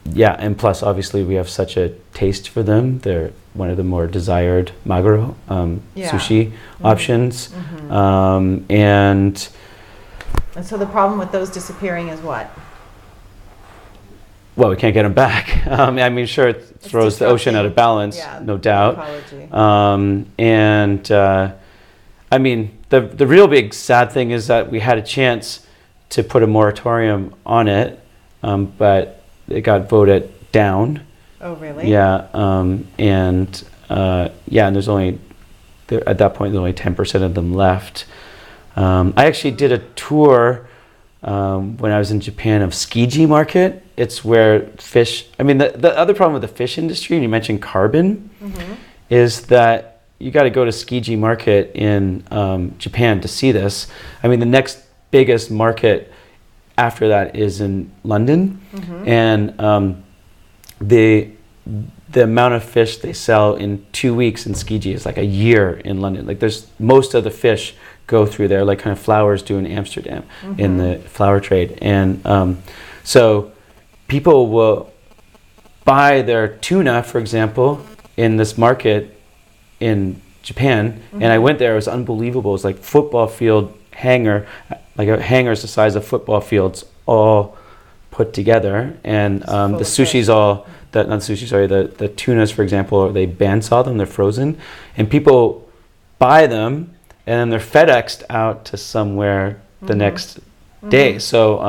and plus, obviously, we have such a taste for them. They're one of the more desired maguro sushi options. And so the problem with those disappearing is what? Well, we can't get them back. I mean, sure, it throws the ocean out of balance, no doubt. I mean, the real big sad thing is that we had a chance to put a moratorium on it, but it got voted down. Oh, really? Yeah, and there's only, at that point, there's only 10% of them left. I actually did a tour when I was in Japan of Tsukiji Market. It's where fish, I mean, the other problem with the fish industry, and you mentioned carbon, is that you got to go to Tsukiji Market in Japan to see this. I mean, the next biggest market after that is in London, and the amount of fish they sell in 2 weeks in Tsukiji is like a year in London. Like, there's most of the fish go through there, like kind of flowers do in Amsterdam in the flower trade, and so people will buy their tuna, for example, in this market in Japan, and I went there. It was unbelievable. It was like football field hanger, like a hangers the size of football fields, all put together, and the sushi's the tunas, for example, they bandsaw them, they're frozen, and people buy them, and then they're FedExed out to somewhere the next day. So,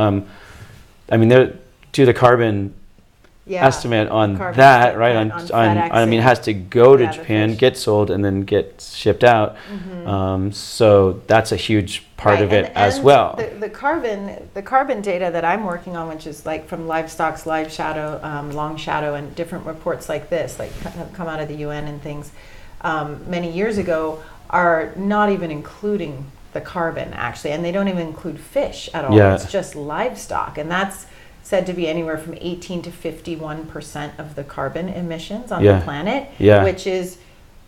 I mean, they're do the carbon estimate on that, right? I mean, it has to go to Japan, get sold, and then get shipped out. So that's a huge part of it as well. The carbon data that I'm working on, which is like from Livestock's Live Shadow, Long Shadow, and different reports like this, like have come out of the UN and things, many years ago, are not even including the carbon actually, and they don't even include fish at all. It's just livestock, and that's said to be anywhere from 18 to 51% of the carbon emissions on the planet, which is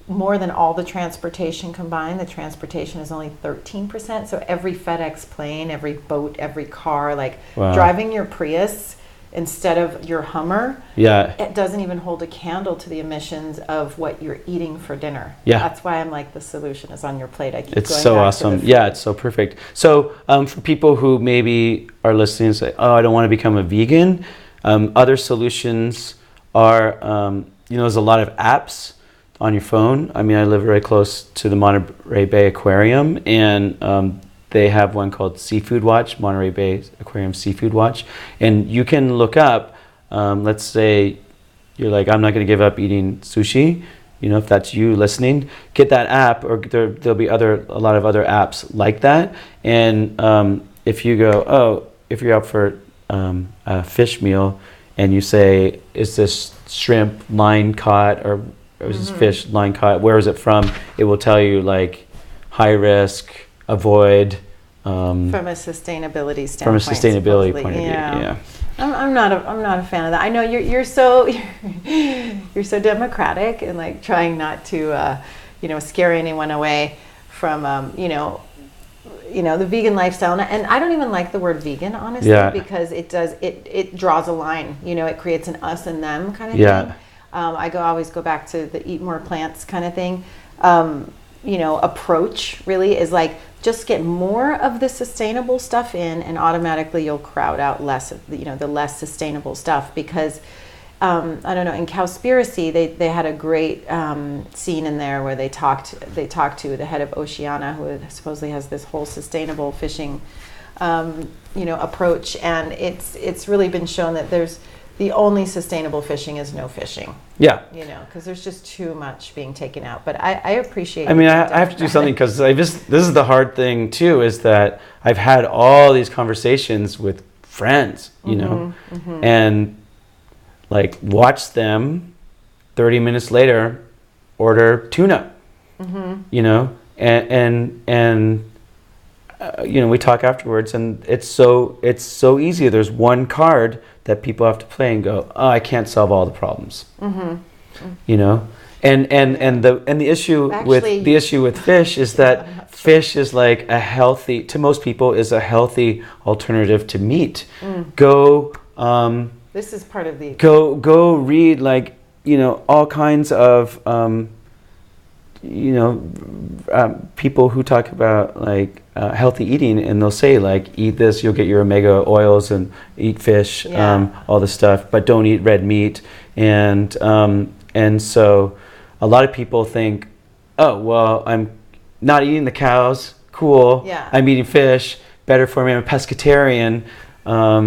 more than all the transportation combined. The transportation is only 13%. So every FedEx plane, every boat, every car, like driving your Prius instead of your Hummer, it doesn't even hold a candle to the emissions of what you're eating for dinner. That's why I'm like, the solution is on your plate. I keep it's going so back awesome. to the food. It's so perfect. So for people who maybe are listening and say, oh, I don't want to become a vegan, other solutions are, there's a lot of apps on your phone. I mean, I live very close to the Monterey Bay Aquarium, and they have one called Seafood Watch, Monterey Bay Aquarium Seafood Watch. And you can look up, let's say you're like, I'm not going to give up eating sushi. If that's you listening, get that app, or there'll be a lot of other apps like that. And if you go, if you're out for a fish meal and you say, is this shrimp line caught, or is this fish line caught? Where is it from? It will tell you like high risk, avoid. From a sustainability standpoint. From a sustainability point of view, I'm not a fan of that. I know you're so you're so democratic and like trying not to scare anyone away from the vegan lifestyle. And I don't even like the word vegan, honestly, because it draws a line. It creates an us and them kind of thing. I always go back to the eat more plants kind of thing. Approach really is like, just get more of the sustainable stuff in, and automatically you'll crowd out less of the less sustainable stuff. Because I don't know, in Cowspiracy they had a great scene in there where they talked to the head of Oceana, who supposedly has this whole sustainable fishing approach, and it's really been shown that the only sustainable fishing is no fishing. Because there's just too much being taken out. But I appreciate. I mean, I have to do something, because this is the hard thing too, is that I've had all these conversations with friends, and like watch them 30 minutes later order tuna, and we talk afterwards, and it's so easy. There's one card that people have to play and go, oh, I can't solve all the problems. And the issue with fish is that fish is like to most people is a healthy alternative to meat. This is part of the go read like all kinds of people who talk about like healthy eating, and they'll say like, eat this, you'll get your omega oils, and eat fish, all this stuff, but don't eat red meat. And so a lot of people think, oh, well, I'm not eating the cows, cool, I'm eating fish, better for me, I'm a pescatarian. I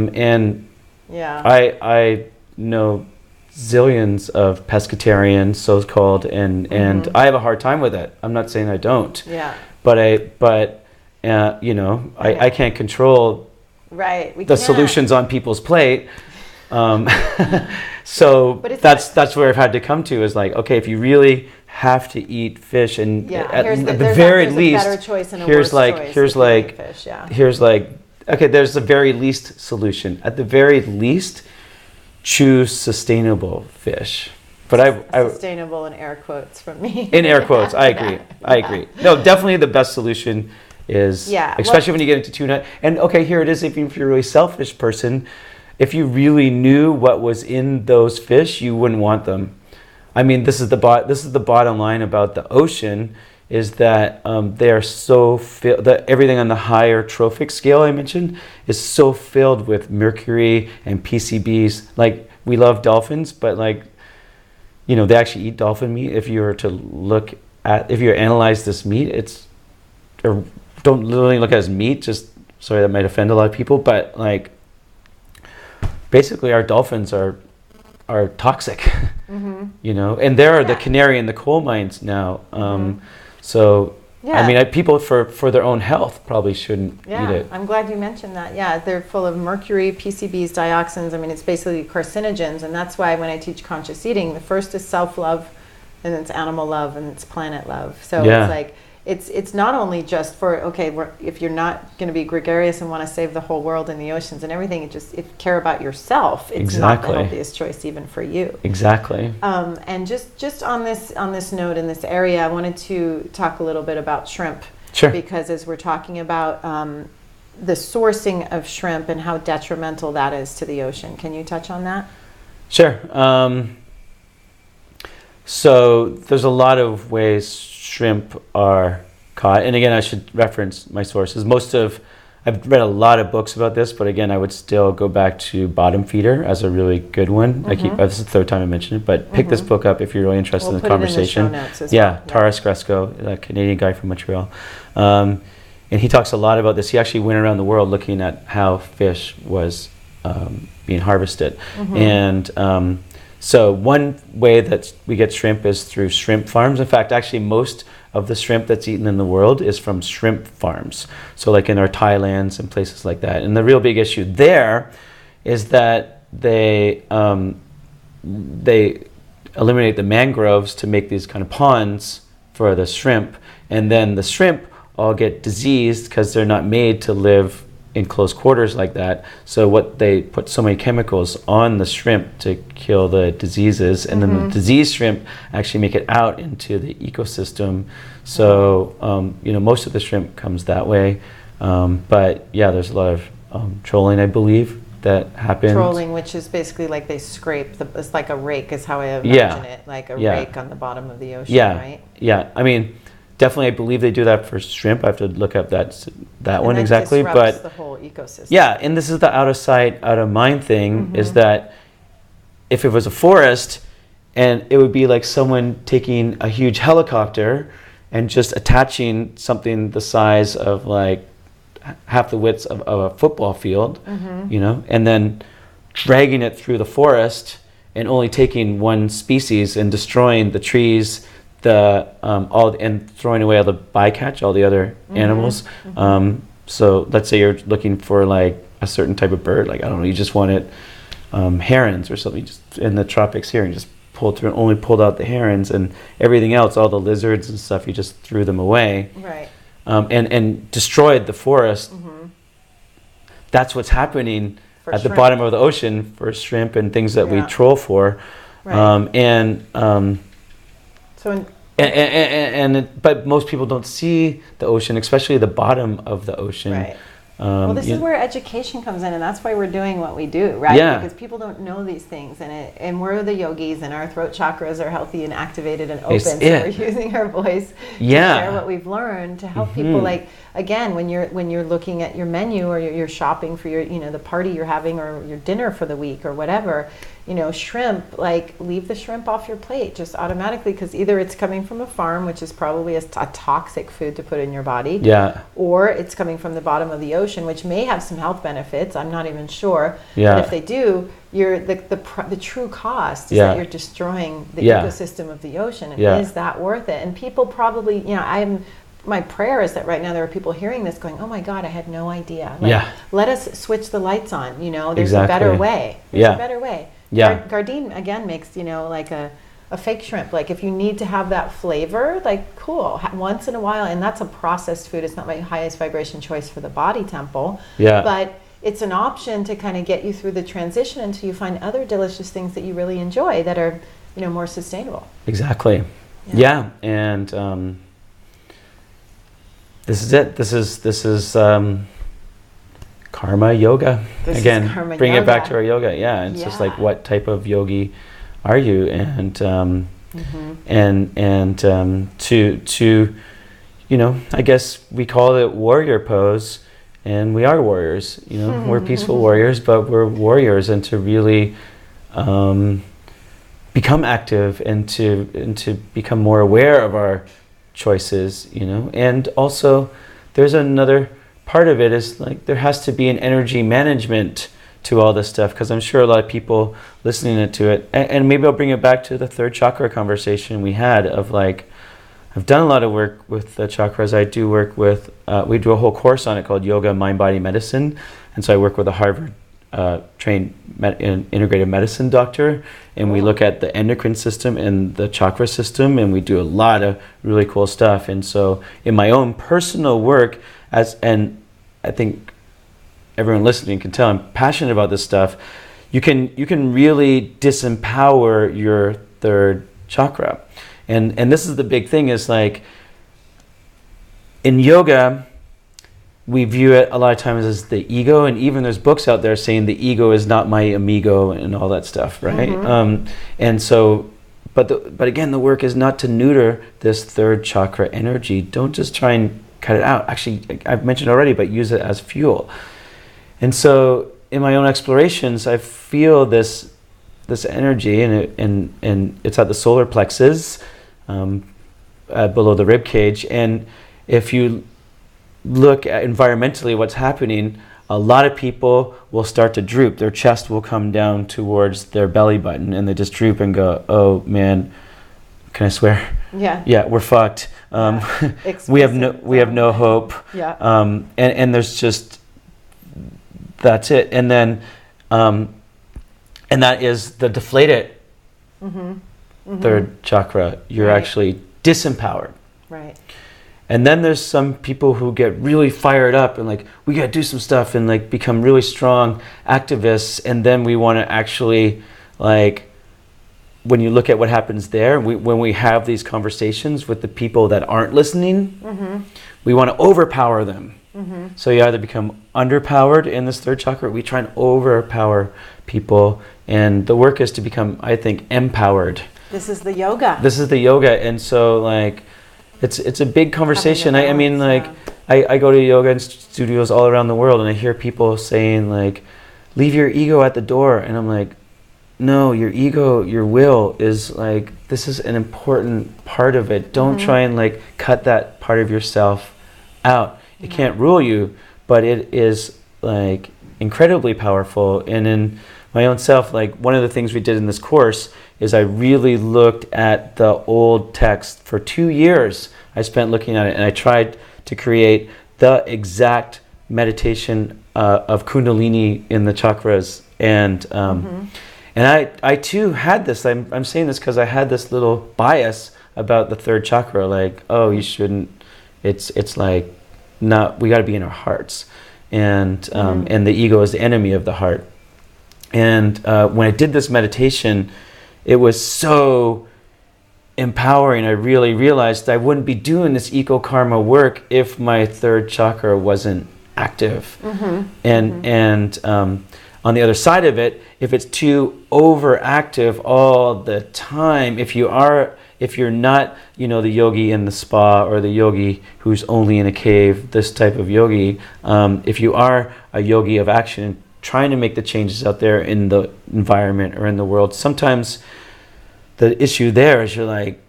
know zillions of pescatarians, so-called, and I have a hard time with it. I'm not saying I don't. But I can't control the solutions on people's plate. So that's where I've had to come to, is like, okay, if you really have to eat fish, and at the very least, here's the very least solution. At the very least, choose sustainable fish. But sustainable in air quotes from me. In air quotes, I agree. No, definitely the best solution is, especially when you get into tuna. And okay, here it is. If you're a really selfish person, if you really knew what was in those fish, you wouldn't want them. I mean, this is the bottom line about the ocean, is that they are so filled, that everything on the higher trophic scale I mentioned is so filled with mercury and PCBs. Like, we love dolphins, but like, you know, they actually eat dolphin meat. If you were to if you analyze this meat, or don't literally look at it as meat, just, sorry, that might offend a lot of people, but like, basically our dolphins are toxic, you know, and they're the canary in the coal mines now. So, I mean, people for their own health probably shouldn't eat it. I'm glad you mentioned that. Yeah, they're full of mercury, PCBs, dioxins. I mean, it's basically carcinogens, and that's why when I teach conscious eating, the first is self-love, and it's animal love, and it's planet love. So it's like, it's not only just for, if you're not going to be gregarious and want to save the whole world and the oceans and everything, if you care about yourself, it's not the healthiest choice even for you. Exactly. And just on this note, in this area, I wanted to talk a little bit about shrimp. Sure. Because as we're talking about the sourcing of shrimp and how detrimental that is to the ocean, can you touch on that? Sure. So there's a lot of ways shrimp are caught. And again, I should reference my sources. I've read a lot of books about this, but again, I would still go back to Bottom Feeder as a really good one. This is the third time I mentioned it, but pick this book up if you're really interested in the conversation. We'll put it in the show notes as well. Taras Gresco, a Canadian guy from Montreal. And he talks a lot about this. He actually went around the world looking at how fish was being harvested. And so one way that we get shrimp is through shrimp farms. In fact, actually most of the shrimp that's eaten in the world is from shrimp farms. So like in our Thailands and places like that. And the real big issue there is that they eliminate the mangroves to make these kind of ponds for the shrimp. And then the shrimp all get diseased because they're not made to live in close quarters like that. So what they put so many chemicals on the shrimp to kill the diseases, and then the diseased shrimp actually make it out into the ecosystem. So most of the shrimp comes that way. But yeah, there's a lot of trolling, I believe, that happens. Trolling, which is basically like they scrape it's like a rake is how I imagine it, like a rake on the bottom of the ocean, right? Yeah, I mean, definitely, I believe they do that for shrimp. I have to look up that one that exactly, but the whole ecosystem. Yeah, and this is the out of sight, out of mind thing. Is that if it was a forest, and it would be like someone taking a huge helicopter and just attaching something the size of like half the width of a football field, and then dragging it through the forest and only taking one species and destroying the trees. And throwing away all the bycatch, all the other animals. So let's say you're looking for like a certain type of bird, like I don't know, you just wanted herons or something, just in the tropics here, and just only pulled out the herons, and everything else, all the lizards and stuff, you just threw them away, right? And destroyed the forest. That's what's happening at the bottom of the ocean for shrimp and things that we troll for, right. But most people don't see the ocean, especially the bottom of the ocean. Right. Well, this is where education comes in, and that's why we're doing what we do, right? Yeah. Because people don't know these things, and we're the yogis, and our throat chakras are healthy and activated and open. So we're using our voice to share what we've learned to help people. Like, again, when you're looking at your menu or you're shopping for your the party you're having or your dinner for the week or whatever. Shrimp, like, leave the shrimp off your plate just automatically, because either it's coming from a farm, which is probably a toxic food to put in your body, or it's coming from the bottom of the ocean, which may have some health benefits. I'm not even sure. But if they do, the true cost is that you're destroying the ecosystem of the ocean. And is that worth it? And people probably, my prayer is that right now there are people hearing this going, oh my God, I had no idea. Let us switch the lights on. There's a better way. There's a better way. Gardein again makes like a fake shrimp. Like, if you need to have that flavor, like, cool, once in a while, and that's a processed food. It's not my highest vibration choice for the body temple. But it's an option to kind of get you through the transition until you find other delicious things that you really enjoy that are more sustainable. Exactly. And this is it. This is Karma Yoga. Bring it back to our yoga. It's just like, what type of yogi are you? And to I guess we call it warrior pose, and we are warriors. We're peaceful warriors, but we're warriors, and to really become active and to become more aware of our choices, and also there's another part of it is like there has to be an energy management to all this stuff, because I'm sure a lot of people listening to it, and maybe I'll bring it back to the third chakra conversation we had of like, I've done a lot of work with the chakras. I do work with, we do a whole course on it called Yoga, Mind, Body, Medicine. And so I work with a Harvard trained integrative medicine doctor, and we look at the endocrine system and the chakra system, and we do a lot of really cool stuff. And so in my own personal work, and I think everyone listening can tell I'm passionate about this stuff, you can really disempower your third chakra. And this is the big thing, is like in yoga, we view it a lot of times as the ego, and even there's books out there saying the ego is not my amigo and all that stuff, right? And so, but again, the work is not to neuter this third chakra energy. Don't just try and cut it out. Actually, I've mentioned already, but use it as fuel. And so in my own explorations, I feel this energy, and it's at the solar plexus, below the rib cage. And if you look at environmentally what's happening, a lot of people will start to droop. Their chest will come down towards their belly button, and they just droop and go, oh man, can I swear? Yeah, we're fucked. We have no hope. And there's just, that's it. And then and that is the deflated third chakra. You're actually disempowered. Right. And then there's some people who get really fired up and like, we got to do some stuff and like become really strong activists. And then we want to actually, like, when you look at what happens there, when we have these conversations with the people that aren't listening, we want to overpower them. So you either become underpowered in this third chakra, or we try and overpower people. And the work is to become, I think, empowered. This is the yoga. And so like, it's a big conversation. I mean, like, I go to yoga studios all around the world, and I hear people saying like, leave your ego at the door. And I'm like, no, your ego, your will is like, this is an important part of it. Don't try and like cut that part of yourself out. It can't rule you, but it is like incredibly powerful. And in my own self, like one of the things we did in this course is I really looked at the old text for 2 years. I spent looking at it, and I tried to create the exact meditation of Kundalini in the chakras. And I too had this. I'm saying this because I had this little bias about the third chakra. Like, oh, you shouldn't. It's like, not. We got to be in our hearts, and the ego is the enemy of the heart. And when I did this meditation, it was so empowering. I really realized I wouldn't be doing this Ecokarma work if my third chakra wasn't active. And on the other side of it, if it's too overactive all the time, if you're not, the yogi in the spa, or the yogi who's only in a cave, this type of yogi, if you are a yogi of action, trying to make the changes out there in the environment or in the world, sometimes the issue there is you're like,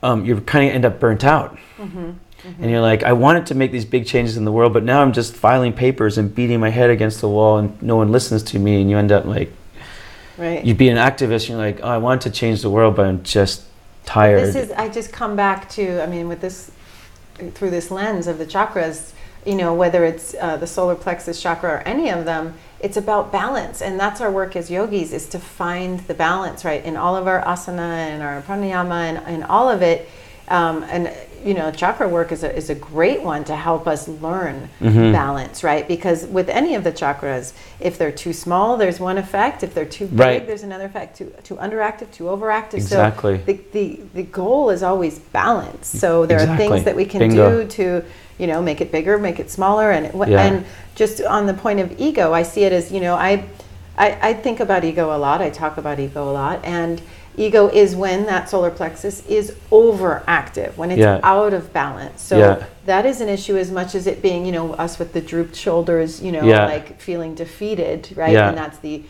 you kind of end up burnt out. And you're like, I wanted to make these big changes in the world, but now I'm just filing papers and beating my head against the wall, and no one listens to me. And you end up like, you'd be an activist, and you're like, oh, I want to change the world, but I'm just tired. I just come back to, I mean, with this, through this lens of the chakras, whether it's the solar plexus chakra or any of them, it's about balance. And that's our work as yogis, is to find the balance, right? In all of our asana and our pranayama and all of it. Chakra work is a great one to help us learn balance, right? Because with any of the chakras, if they're too small, there's one effect. If they're too big, there's another effect. Too underactive, too overactive. Exactly. So the goal is always balance. So there are things that we can do to, make it bigger, make it smaller. And just on the point of ego, I see it as, I think about ego a lot. I talk about ego a lot. And Ego is when that solar plexus is overactive, when it's out of balance. So that is an issue as much as it being, you know, us with the drooped shoulders, you know, like feeling defeated, right? And that's the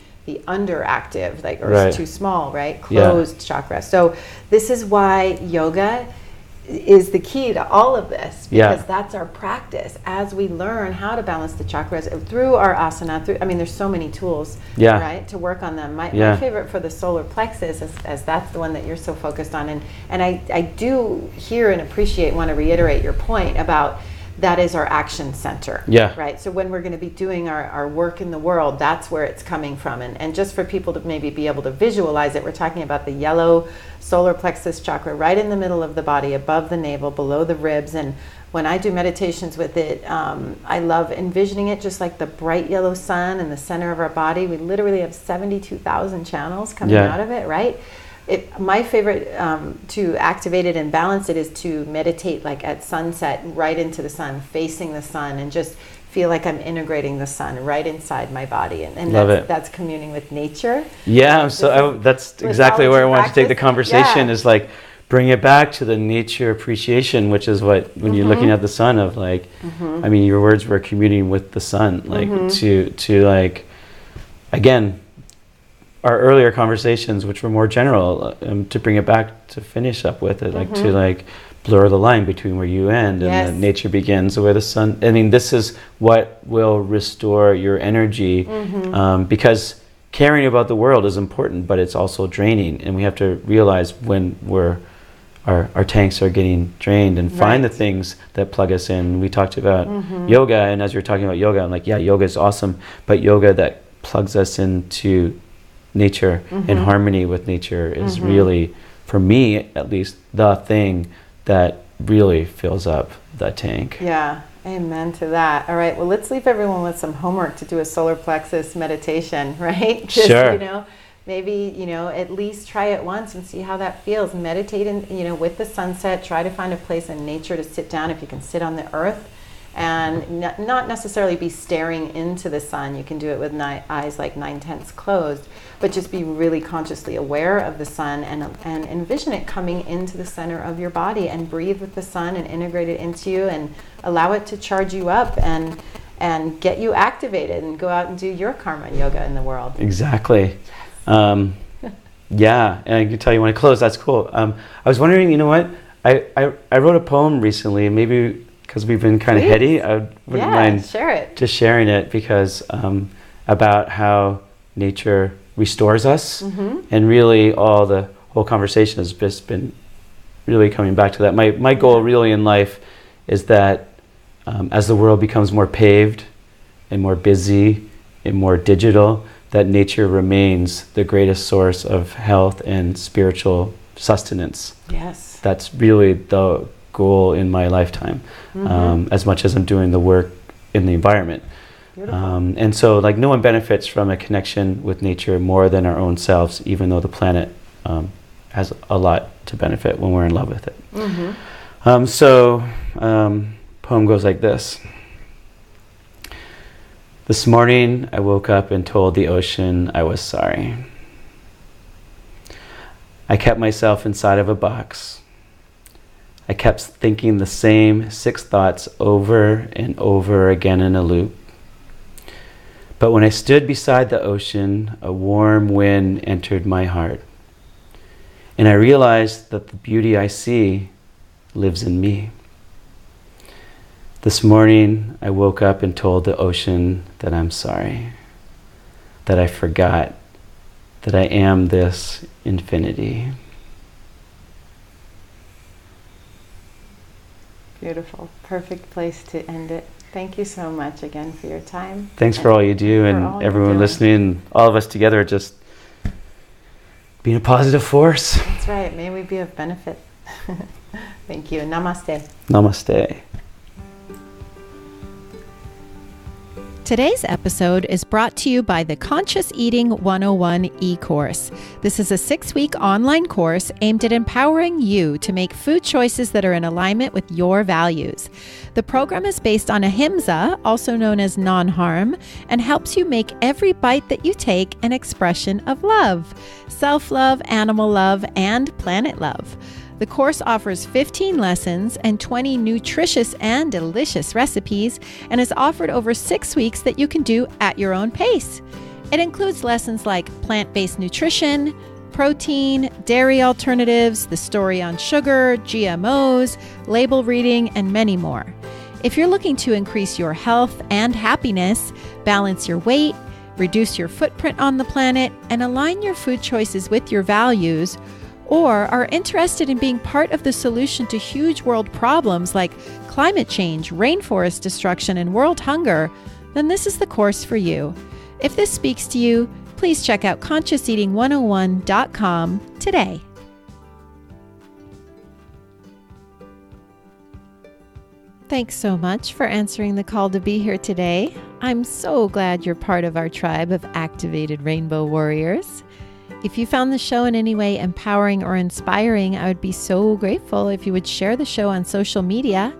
underactive, like, or it's too small, right? Closed chakra. So this is why yoga is the key to all of this, because that's our practice as we learn how to balance the chakras through our asana. I mean, there's so many tools, right, to work on them. My favorite for the solar plexus, as that's the one that you're so focused on, and I do hear and appreciate, want to reiterate your point about that is our action center, right? So when we're going to be doing our work in the world, that's where it's coming from. And just for people to maybe be able to visualize it, we're talking about the yellow solar plexus chakra right in the middle of the body, above the navel, below the ribs. And when I do meditations with it, I love envisioning it just like the bright yellow sun in the center of our body. We literally have 72,000 channels coming out of it, right? My favorite to activate it and balance it is to meditate like at sunset, right into the sun, facing the sun, and just feel like I'm integrating the sun right inside my body. And that's communing with nature. Yeah, that's exactly where I want to take the conversation, is like bring it back to the nature appreciation, which is what, when you're looking at the sun, of like, I mean, your words were communing with the sun, like to like, again, our earlier conversations, which were more general, to bring it back to finish up with it, like to like blur the line between where you end and the nature begins, where the sun. I mean, this is what will restore your energy, because caring about the world is important, but it's also draining, and we have to realize when our tanks are getting drained, and find the things that plug us in. We talked about yoga, and as you're talking about yoga, I'm like, yeah, yoga is awesome, but yoga that plugs us into nature, in harmony with nature, is really, for me at least, the thing that really fills up that tank. Yeah, amen to that. All right, well, let's leave everyone with some homework to do a solar plexus meditation, right? Just, you know, maybe, you know, at least try it once and see how that feels. Meditate in, you know, with the sunset. Try to find a place in nature to sit down, if you can sit on the earth, and not necessarily be staring into the sun. You can do it with eyes like 9/10 closed, but just be really consciously aware of the sun, and envision it coming into the center of your body, and breathe with the sun and integrate it into you, and allow it to charge you up and get you activated, and go out and do your karma yoga in the world. Exactly. Yeah, and I can tell you when I close, that's cool. I was wondering, you know what, I wrote a poem recently, maybe because we've been kind of heady, I wouldn't mind just sharing it, because about how nature restores us, and really the whole conversation has just been really coming back to that. My goal really in life is that as the world becomes more paved and more busy and more digital, that nature remains the greatest source of health and spiritual sustenance. Yes. That's really the goal in my lifetime, as much as I'm doing the work in the environment. And so, like, no one benefits from a connection with nature more than our own selves, even though the planet has a lot to benefit when we're in love with it. Poem goes like this. This morning I woke up and told the ocean I was sorry. I kept myself inside of a box. I kept thinking the same 6 thoughts over and over again in a loop. But when I stood beside the ocean, a warm wind entered my heart. And I realized that the beauty I see lives in me. This morning, I woke up and told the ocean that I'm sorry, that I forgot, that I am this infinity. Beautiful. Perfect place to end it. Thank you so much again for your time. Thanks for all you do, and everyone listening, all of us together, just being a positive force. That's right. May we be of benefit. Thank you. Namaste. Namaste. Today's episode is brought to you by the Conscious Eating 101 e-course. This is a 6-week online course aimed at empowering you to make food choices that are in alignment with your values. The program is based on ahimsa, also known as non-harm, and helps you make every bite that you take an expression of love, self-love, animal love, and planet love. The course offers 15 lessons and 20 nutritious and delicious recipes and is offered over 6 weeks that you can do at your own pace. It includes lessons like plant-based nutrition, protein, dairy alternatives, the story on sugar, GMOs, label reading, and many more. If you're looking to increase your health and happiness, balance your weight, reduce your footprint on the planet, and align your food choices with your values, or are interested in being part of the solution to huge world problems like climate change, rainforest destruction, and world hunger, then this is the course for you. If this speaks to you, please check out consciouseating101.com today. Thanks so much for answering the call to be here today. I'm so glad you're part of our tribe of activated rainbow warriors. If you found the show in any way empowering or inspiring, I would be so grateful if you would share the show on social media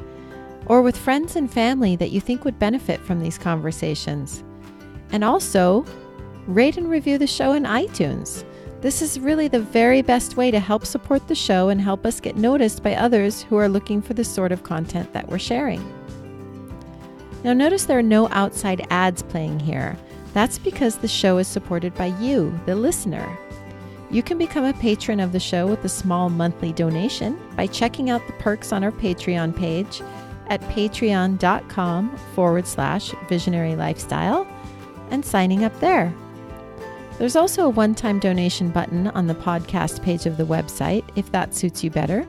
or with friends and family that you think would benefit from these conversations. And also, rate and review the show in iTunes. This is really the very best way to help support the show and help us get noticed by others who are looking for the sort of content that we're sharing. Now notice there are no outside ads playing here. That's because the show is supported by you, the listener. You can become a patron of the show with a small monthly donation by checking out the perks on our Patreon page at patreon.com/visionary lifestyle and signing up there. There's also a one-time donation button on the podcast page of the website if that suits you better.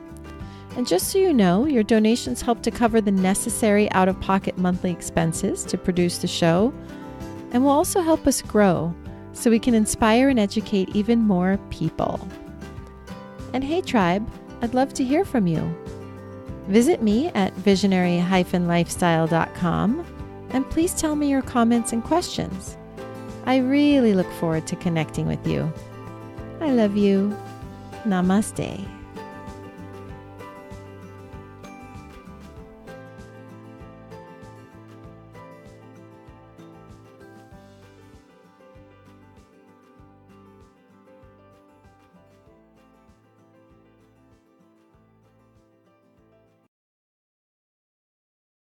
And just so you know, your donations help to cover the necessary out-of-pocket monthly expenses to produce the show and will also help us grow so we can inspire and educate even more people. And hey tribe, I'd love to hear from you. Visit me at visionary-lifestyle.com and please tell me your comments and questions. I really look forward to connecting with you. I love you. Namaste.